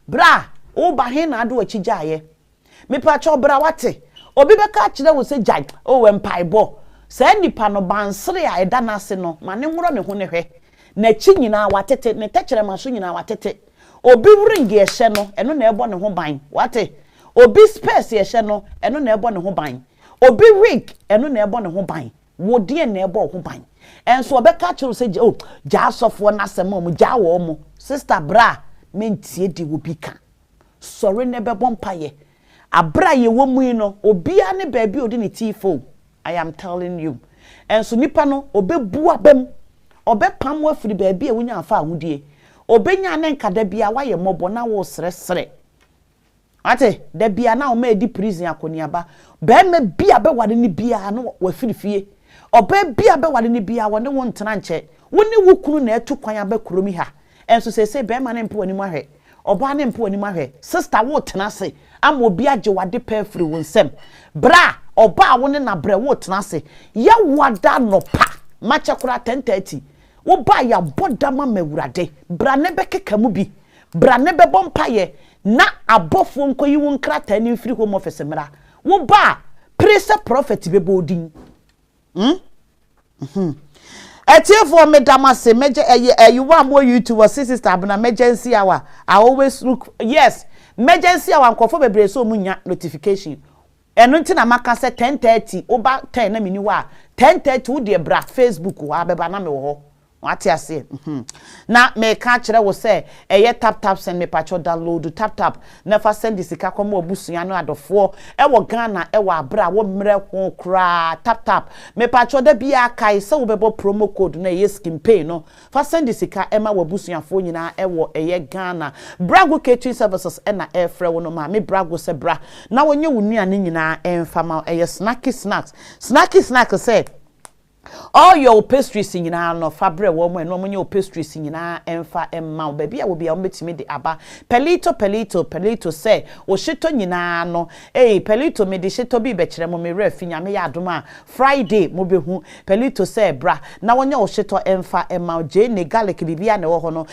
bra wo ba he na ado akigyaye me pa cho bra wate obi beka akire wo se jai o we mpaebo sa nipa no bansere a eda na ase no ma ne nworo ne ho ne hwe na chi nyina watete ne tekere maso nyina watete obi ring ye hye no eno na ebo ne ho ban wate obi space ye hye no eno na ebo ne ho ban obi wig eno na ebo ne ho ban wo de na ebo ho ban enso obeka akire se oh ja asofo na asem mo ja wo mo sister bra mentie di wo bi ka sorry ne bebo mpaye abra ye wo mu no obia ne baabi odi ne tifo I am telling you enso nipa no obebu abam obepam wa firi baabi e wonya afa ahudie obenya ne nkada bia wa ye mobo na wo sresre ate da bia na o ma edi prison akoniaba be ma bia be wade ne bia no wa firi fie oba bia be wade ne bia wone wo ntena nche woni wukunu na etu kwan aba kuromi ha enso sese be ma ne mpo ani mahwe oba ne mpo ani mahwe sister wo tena se am obi age wade pa firi wo nsem bra oba wo ne na bra wo tena se ya wada no pa macha kura 10:30 wo ba ya bodama mawurade bra ne be keka mu bi bra ne be bompaye na abofo nkoyi wo nkrata ni firi home office mra wo ba priest prophet be bodin Etiefo medamase meje you wa mo YouTube sister abuna emergency hour I always look yes emergency hour nkofo bebre so munya notification eno ntina maka se 10:30 oba 10 na mini wa 10:30 wo de bra Facebook wa beba na me wo wati ase na me ka kire wo se tap send me patcho download tap never send the sika komo obusuya no adofo wo Ghana wo abra wo mre ho kra tap me patcho da bia kai se wo bebo promo code na skin pay no fa send the sika ema wo busuafo nyina wo Ghana Brago Catering Services na airfre wo no ma me Brago se bra na wonye wo nuane nyina emfa ma snacky snacks say all your pastries nyina no fabre wo mo no mo nye pastries nyina emfa emma baby a wo bia wo betimi de aba pelito say wo shito nyina no pelito me de shito bi be kire mo me ref nya me ya adoma Friday mo behu pelito say bra na wonye wo shito emfa emma je ne garlic bibia na wo ho no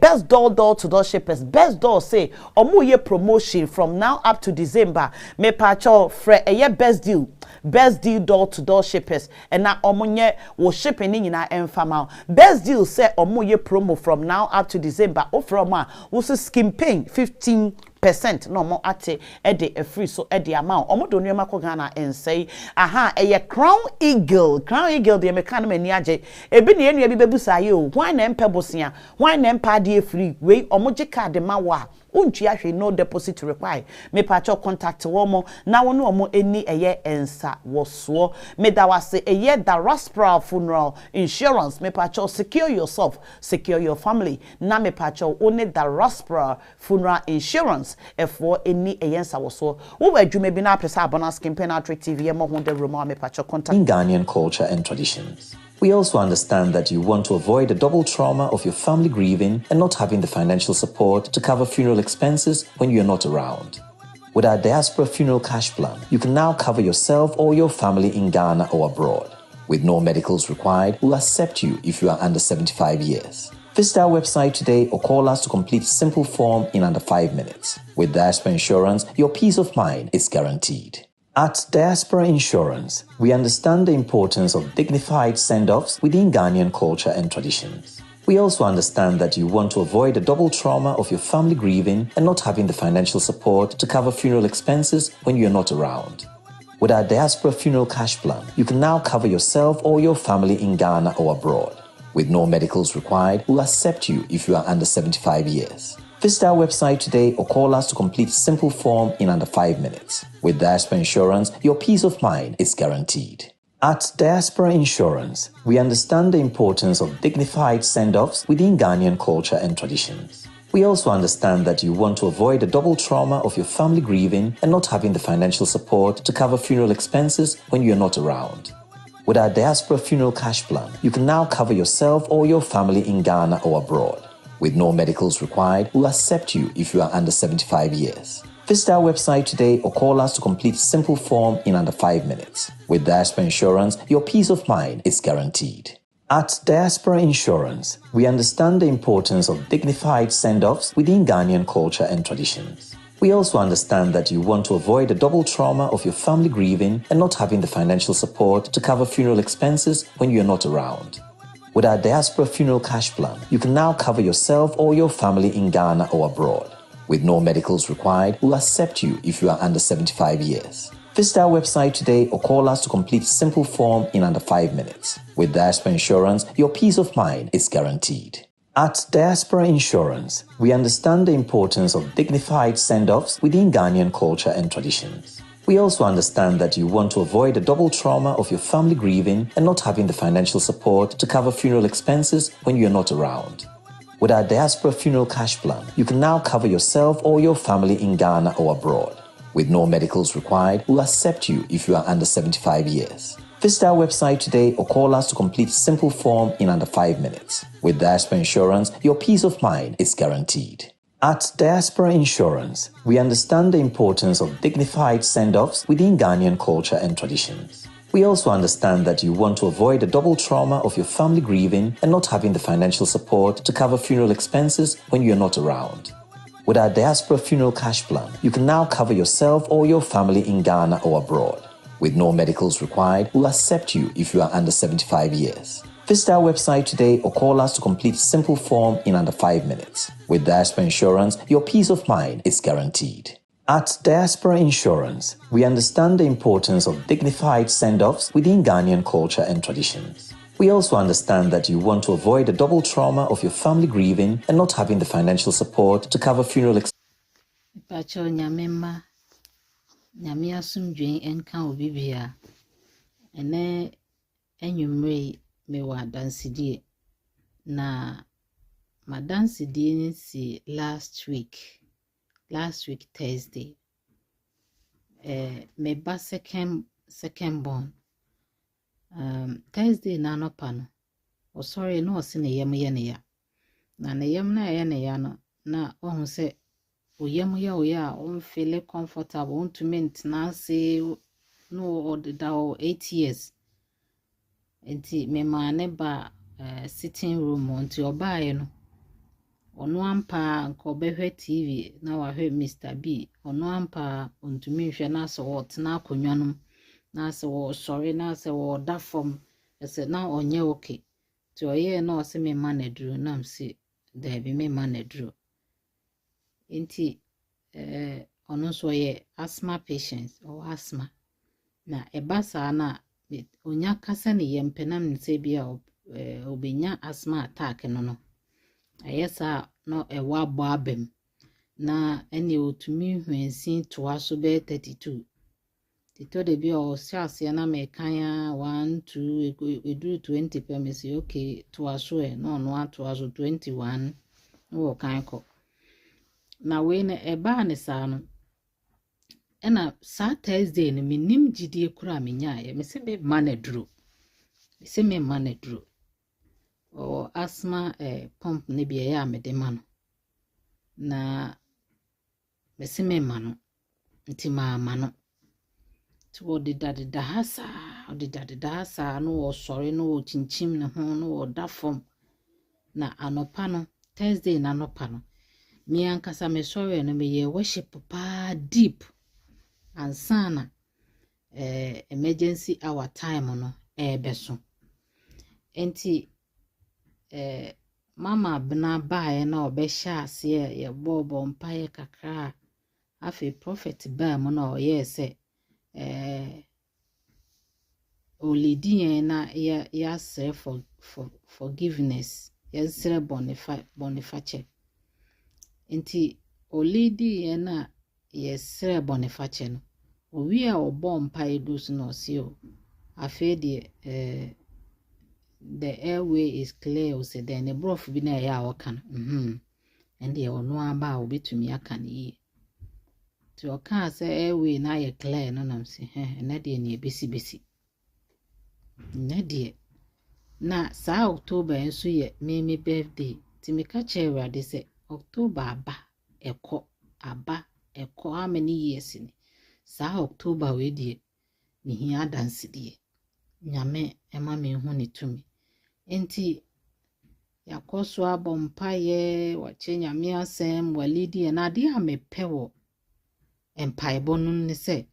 best door to door shippers best door say omo ye promotion from now up to December me pacho fre best deal door to door shippers and na omonye wo shipping nyina emfama best deal say omoye promo from now up to December o from wo skim paying 15% no mo ate e de a free so e de amount omodo nuema ko Ghana ensay Crown Eagle de meka na mani age ebi ne enua bi bebusa ye o hwan na mpebosia hwan na mpa de free we omoje card ma wa untua hwe no deposit require me pacho contact womo na wono omo eni ensa woso me da wase da Raspra Funeral Insurance me pacho secure yourself secure your family na me pacho one da Raspra Funeral Insurance for eni ensa woso wo adwuma bi na apesa abona campaign at TV mo ho de room me pacho contact in Ghanaian culture and traditions. We also understand that you want to avoid the double trauma of your family grieving and not having the financial support to cover funeral expenses when you're not around. With our Diaspora Funeral Cash Plan, you can now cover yourself or your family in Ghana or abroad. With no medicals required, we'll accept you if you are under 75 years. Visit our website today or call us to complete a simple form in under 5 minutes. With Diaspora Insurance, your peace of mind is guaranteed. At Diaspora Insurance, we understand the importance of dignified send-offs within Ghanaian culture and traditions. We also understand that you want to avoid the double trauma of your family grieving and not having the financial support to cover funeral expenses when you're not around. With our Diaspora Funeral Cash Plan, you can now cover yourself or your family in Ghana or abroad. With no medicals required, we'll accept you if you are under 75 years. Visit our website today or call us to complete a simple form in under 5 minutes. With Diaspora Insurance, your peace of mind is guaranteed. At Diaspora Insurance, we understand the importance of dignified send-offs within Ghanaian culture and traditions. We also understand that you want to avoid the double trauma of your family grieving and not having the financial support to cover funeral expenses when you're not around. With our Diaspora Funeral Cash Plan, you can now cover yourself or your family in Ghana or abroad. With no medicals required, we'll accept you if you are under 75 years. Visit our website today or call us to complete a simple form in under 5 minutes. With Diaspora Insurance, your peace of mind is guaranteed. At Diaspora Insurance, we understand the importance of dignified send-offs within Ghanaian culture and traditions. We also understand that you want to avoid the double trauma of your family grieving and not having the financial support to cover funeral expenses when you're not around. With our Diaspora Funeral Cash Plan, you can now cover yourself or your family in Ghana or abroad. With no medicals required, we'll accept you if you are under 75 years. Visit our website today or call us to complete a simple form in under 5 minutes. With Diaspora Insurance, your peace of mind is guaranteed. At Diaspora Insurance, we understand the importance of dignified send-offs within Ghanaian culture and traditions. We also understand that you want to avoid the double trauma of your family grieving and not having the financial support to cover funeral expenses when you're not around. With our Diaspora Funeral Cash Plan, you can now cover yourself or your family in Ghana or abroad. With no medicals required, we'll accept you if you are under 75 years. Visit our website today or call us to complete a simple form in under 5 minutes. With Diaspora Insurance, your peace of mind is guaranteed. At Diaspora Insurance, we understand the importance of dignified send-offs within Ghanaian culture and traditions. We also understand that you want to avoid the double trauma of your family grieving and not having the financial support to cover funeral expenses when you're not around. With our Diaspora Funeral Cash Plan, you can now cover yourself or your family in Ghana or abroad. With no medicals required, we'll accept you if you are under 75 years. Visit our website today or call us to complete a simple form in under 5 minutes. With Diaspora Insurance, your peace of mind is guaranteed. At Diaspora Insurance, we understand the importance of dignified send-offs within Ghanaian culture and traditions. We also understand that you want to avoid the double trauma of your family grieving and not having the financial support to cover funeral expenses. Nyame asomdwen enka obi bia ene enwumre me wa dansidie na madansidie ni si last week Thursday me ba second born Thursday na no pa no o sorry no se ne yam ye ne ya na ne yam na ye ne ya no na ohun se Oya, on feel comfortable, on to maintenance, no, or the 8 years. And me ma neba sitting room on to your buy, no. On one pa, Kobe TV, now I heard Mr. B. On one pa, on to me, she na so what na kunyanum, na so sorry, na so that form. I said, now on ye okay. To a year, no, say me man drew, nam see, there be me man drew. Inti ono so ye asthma patients or asthma na ebasa na onya kasa ne yempenam ne se bia obenya asthma attack no ayesa no ewa bo abem na ene otumi hwensin to aso be 32 tito de bia o siase na me kan 1 2 edu 20 permisi okay to aso no to aso 21 no kan ko na we na eba ne sa no ena sa Thursday no minim gidie kura menya ye me se me manaduro o asthma pump ne bia ya me de ma no na me se me ma no nti ma no to de da hasa no o sori no o chinchim ne ho no o da form na anopa no Thursday na anopa no me ankasa me sorry no me ye worship pa deep and sana emergency hour time no beso enti mama bna bae na obehya ase ye bobo mpaye kakra afi prophet ba mo na oyese olidi na ya say for forgiveness yes sere boniface enti olidi na yesere boniface no owi a obo mpae dus no sio afi de the airway is clear o se den brof bi na ya wokan and ye ono aba obetumi aka ne ti o kan se airway na ye clear no nam se na de ne besi na de na sa October enso ye me birthday ti me ka che wrade se October aba eko how many years ni sa October we die mi hia dance die nyame ema me hu ni tumi enti yakoso abompaye wache nyame asem walidi na de amepewo mpaebɔ no ne sɛ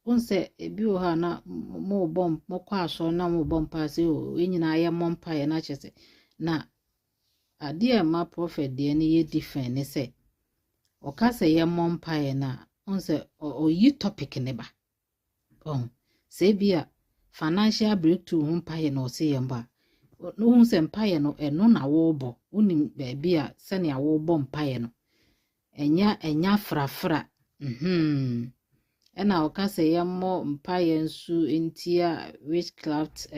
unse ebi wo ha na mo bom mo kwa aso na mo bom pa se o enyina ye mo mpa ye na kyese na ade ma prophet de ne ye different ne se o ka se ye mo mpa ye na unse o yi topic ne ba se bia financial breakthrough ho mpa ye na o se ye mba no unse mpa ye no eno na wo bo unim ba bia se ne wo bo mpa ye no enya frafra ena okase ya mo mpaye nsu entia witchcraft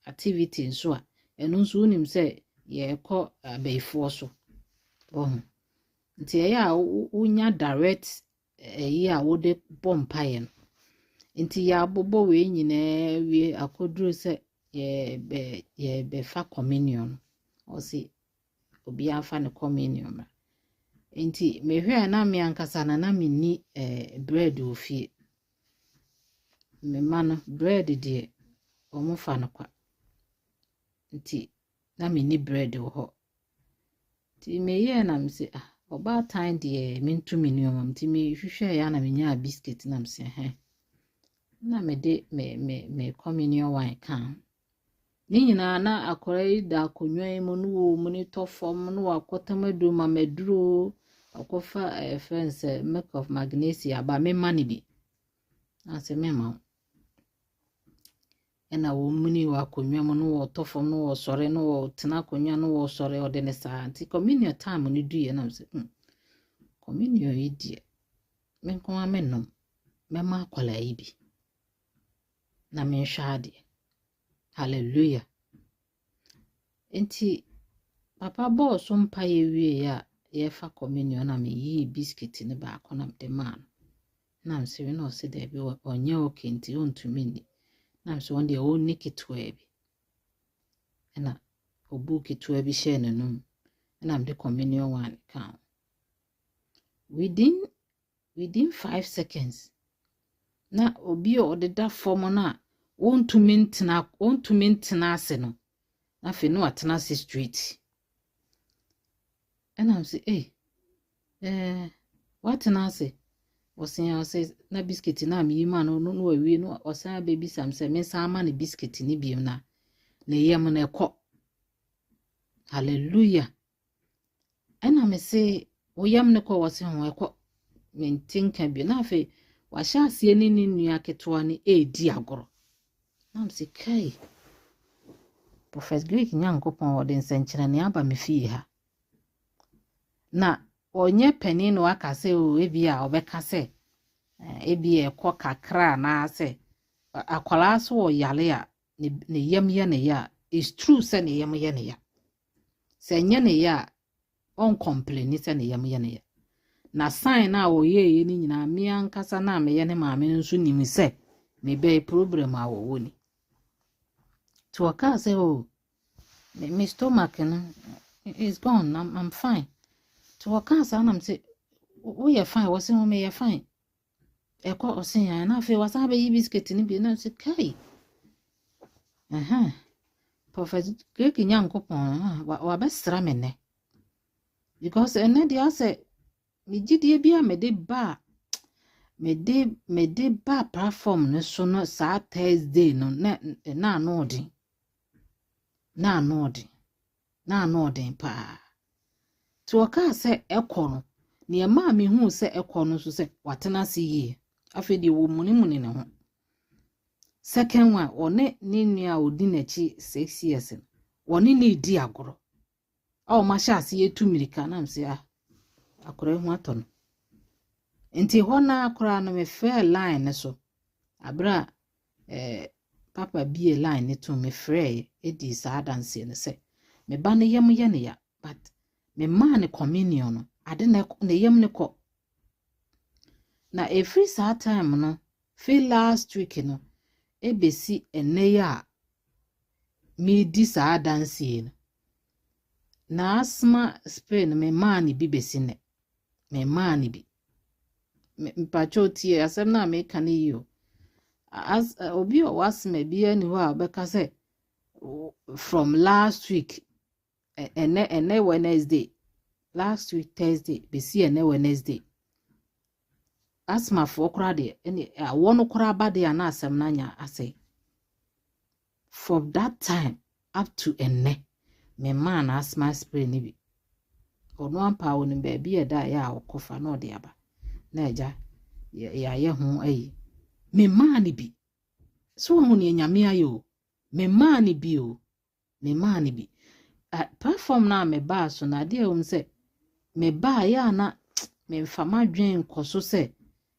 activity nso a eno nso unim se ye kɔ abeifo so nti ya unya direct yi a wode bɔ mpaye no nti ya bobo we nyina wie akoduru se ye be fa communion o si obi afa ne communion nti mehwe na me ankasa na me ni bread ofie me man bread de omo fa no kwa nti na me ni bread wo ho nti me ye na me se oba time de me ntumi ni omam nti me hwehwe ya na me nya biscuit na me se na me de me communion wine kan ni nyina na akora yi da konwa mu no wo mu ni tofom no akotamadu ma meduro akofa friends milk of magnesia ba me mani bi ase me ma ena wo muni wa konwa mu no wo tofom no wo sore no wo tena konwa no wo sore ode ne sa anti communion time ni duye na se communion yi die me nko amenom me ma kwala yi bi na me hwade hallelujah enti papa boss mpa ye wie ya ye fa communion na me yi biscuit ne ba akona de man na me se no se de bi onye okenti ontumi ni na me se won de o nikitwa bi na obu kitwa bi she ne num na me de communion one kan within 5 seconds na obi o de da form na ontumi ntena ase no na fe no atena ase street and I'm say what na ase osia say na biscuit na mi ma no awie no osan baby sam say me san ma na biscuit ni biem na yem na ekọ hallelujah and I'm say o yam ne kọ wose ho ekọ me ntinka bi na fe wa sha ase ni nua ketewa ni di agoro na say kai Prophet Greek Nyankopon o den senkyere ne aba me fie ha na onye pani no aka se o ebia obeka se ebia ekọ kakra na se akwala so o yale a ne yam ye ne ya is true se ne yam ye ne ya se nye ne ya on complain se ne yam ye ne ya na sign na o ye ni nyina me ankasa na me ye ne maame nso nim se me be problem a wo ni to aka say oh my stomach is gone I'm fine to aka say na me say we fine we say me fine ekọ osin ya na fe wasa be yi biscuit ni bi na say kai Prophet Greek Nyankopon wa be sra me ne because ene dia say me gidie bia me de ba platform no so no sa Thursday no na odin pa to aka se ekọ no ne ma me hu se ekọ no so se watena se yi afedi wo muni ne ho second one one ne nua odi nachi 6 years one ne di agoro o ma sha se yetu mirika na mse akoro hu ato no enti ho na akora no me fair line ne so abra papa bie line ne to me frɛ edi sa dance ne se me ba ne yam ye ne ya but me ma ne communion no ade na yam ne kɔ na every saa time no feel last week no ebesi ene ya me di sa dance no na asma Spain me ma ne bi besi ne me ma ne bi mpacho tie asem na me kan yi as obi o wasme bi ani ho a beka say from last week ene Wednesday last week Thursday besi ene Wednesday asthma for krade any one kra bade ana asem nanya ase from that time up to enne me man asthma spray ni bi ono ampa woni baby e da ya okofa no de aba na eja ya ye ho ayi me man bi so hu ne nyame ayo me man bi o me man bi platform na me ba so na de se me ba ya na me mfama dwen koso se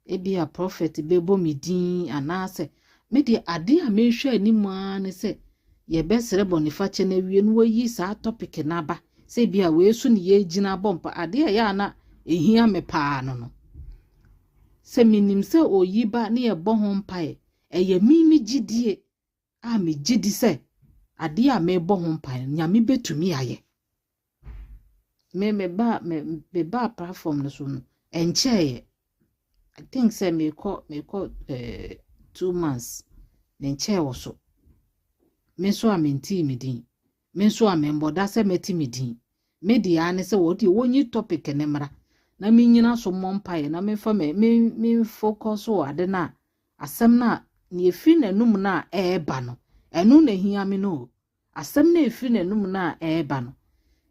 ebia prophet bebo mi din anase me de ade a me hwe animu an se ye besere bonifache na wie no yi sa topic na ba se bia we su ne ye gina bompa ade ya na ehia me paa no se minim se oyi ba ne ye bo ho mpae eye mimi gidie a me gidi se ade a me bo ho mpae nyame betumi aye me ba platform no so no enche I think say me call 2 months nenche wo so me so amenti me din me so amemboda se meti me din me di ane se wo di wonyi topic ne mra na me nyina so mompae na me fa me focus o ade na asem na ne efi nanum na eba no enu na hia me no asem na efi nanum na eba no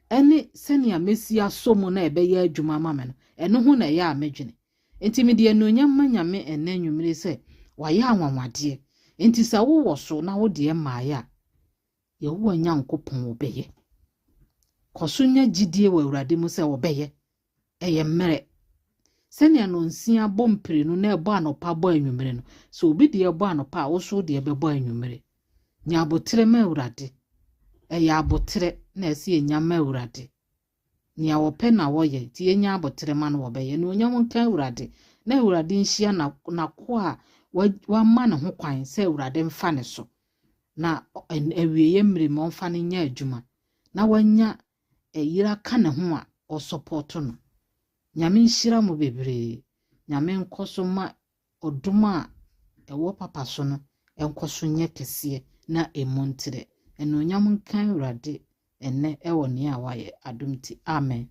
ene senia mesia somo na ebe ya adwuma ma me no eno ho na ya amedwene enti me de anuonyam manyame ene nwumire se waya anwanwade enti sa wo wo so na wo de maaya ye wo nyankopon wo beye kosonya gidie wa awurade mu se wo beye eye mmere senia no nsia bompire no na ebo anopa bo anwumire no so obi de ebo anopa wo so de ebe bo anwumire nya abotre ma awurade eye abotre na esi enyama awurade ni awope na woye ti enya abotre ma no wo beye no onyam nka awurade na awurade nhia na ko a wa ma ne ho kwan se awurade mfa ne so na awieye mmere mo mfa ne nya adwuma na wanya eyira ka ne ho a o support no nyame nhira mo bebre nyame nkoso ma oduma ewo papa so no enkoso nye kese na emontre eno nyam nkan awurade enne ewo ne a waye adumti amen.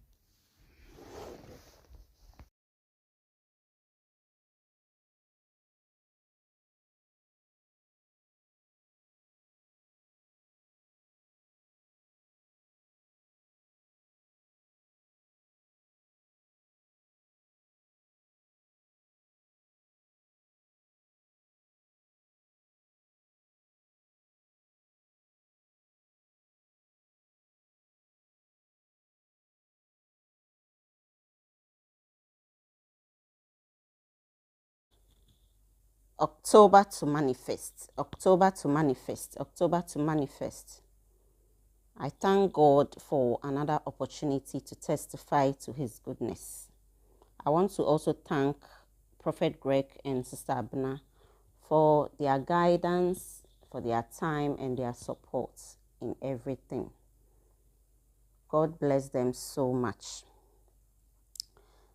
October to manifest, October to manifest, October to manifest. I thank God for another opportunity to testify to his goodness. I want to also thank Prophet Greg and Sister Abna for their guidance, for their time and their support in everything. God bless them so much.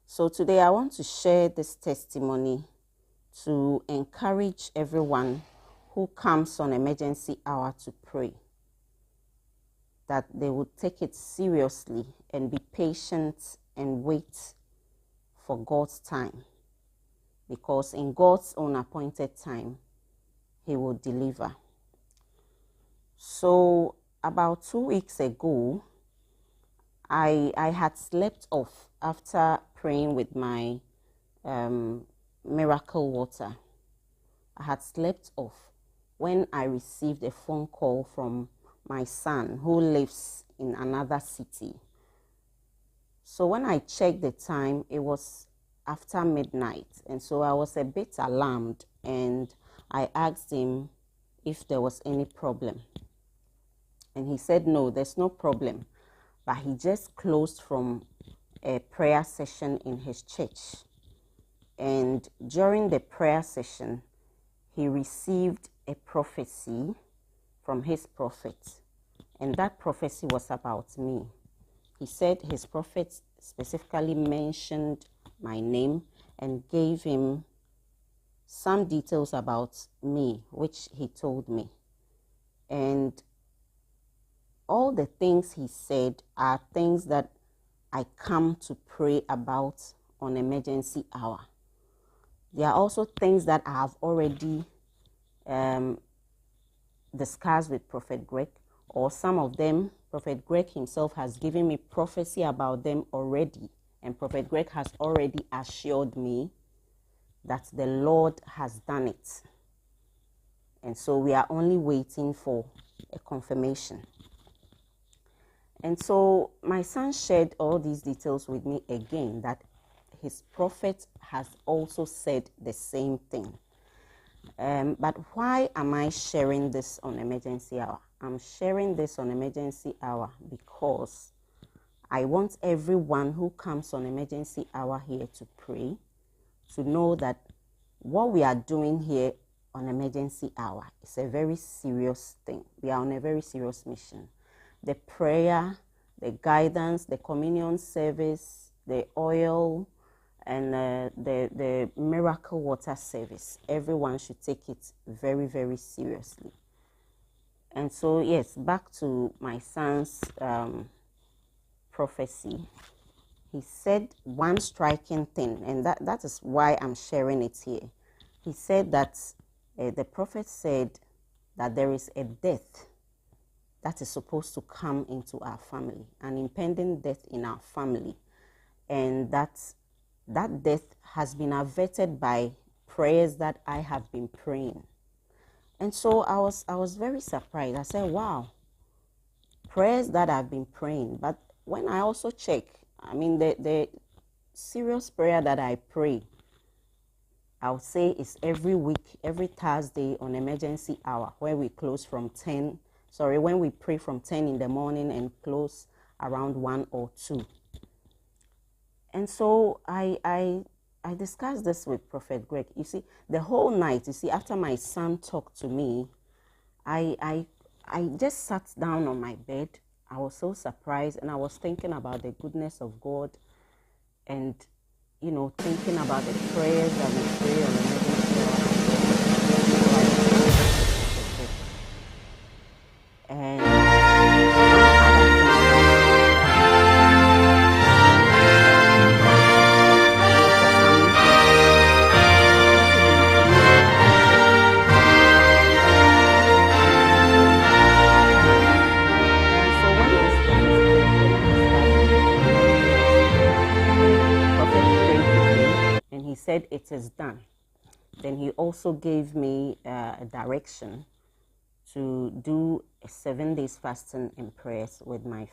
So today I want to share this testimony to encourage everyone who comes on emergency hour to pray, that they would take it seriously and be patient and wait for God's time, because in God's own appointed time, he will deliver. So about 2 weeks ago, I had slept off after praying with my miracle water. I had slept off when I received a phone call from my son who lives in another city. So when I checked the time, it was after midnight, and so I was a bit alarmed, and I asked him if there was any problem. And he said, no, there's no problem, but he just closed from a prayer session in his church. And during the prayer session, he received a prophecy from his prophet. And that prophecy was about me. He said his prophet specifically mentioned my name and gave him some details about me, which he told me. And all the things he said are things that I come to pray about on emergency hour. There are also things that I have already discussed with Prophet Greg, or some of them, Prophet Greg himself has given me prophecy about them already. And Prophet Greg has already assured me that the Lord has done it. And so we are only waiting for a confirmation. And so my son shared all these details with me again, that his prophet has also said the same thing. But why am I sharing this on Emergency Hour? I'm sharing this on Emergency Hour because I want everyone who comes on Emergency Hour here to pray, to know that what we are doing here on Emergency Hour is a very serious thing. We are on a very serious mission. The prayer, the guidance, the communion service, the oil, and the miracle water service, everyone should take it very, very seriously. And so, yes, back to my son's prophecy. He said one striking thing, and that is why I'm sharing it here. He said that the prophet said that there is a death that is supposed to come into our family, an impending death in our family, and that death has been averted by prayers that I have been praying. And so I was very surprised. I said, wow, prayers that I've been praying. But when I also check, I mean, the serious prayer that I pray, I would say is every week, every Thursday on Emergency Hour, where we close from 10, when we pray from 10 in the morning and close around 1 or 2. And so I discussed this with Prophet Greg. You see, the whole night, after my son talked to me, I just sat down on my bed. I was so surprised, and I was thinking about the goodness of God, and, thinking about the prayers that we pray on Emergency Hour. And said it is done. Then he also gave me a direction to do a 7 days fasting and prayers with my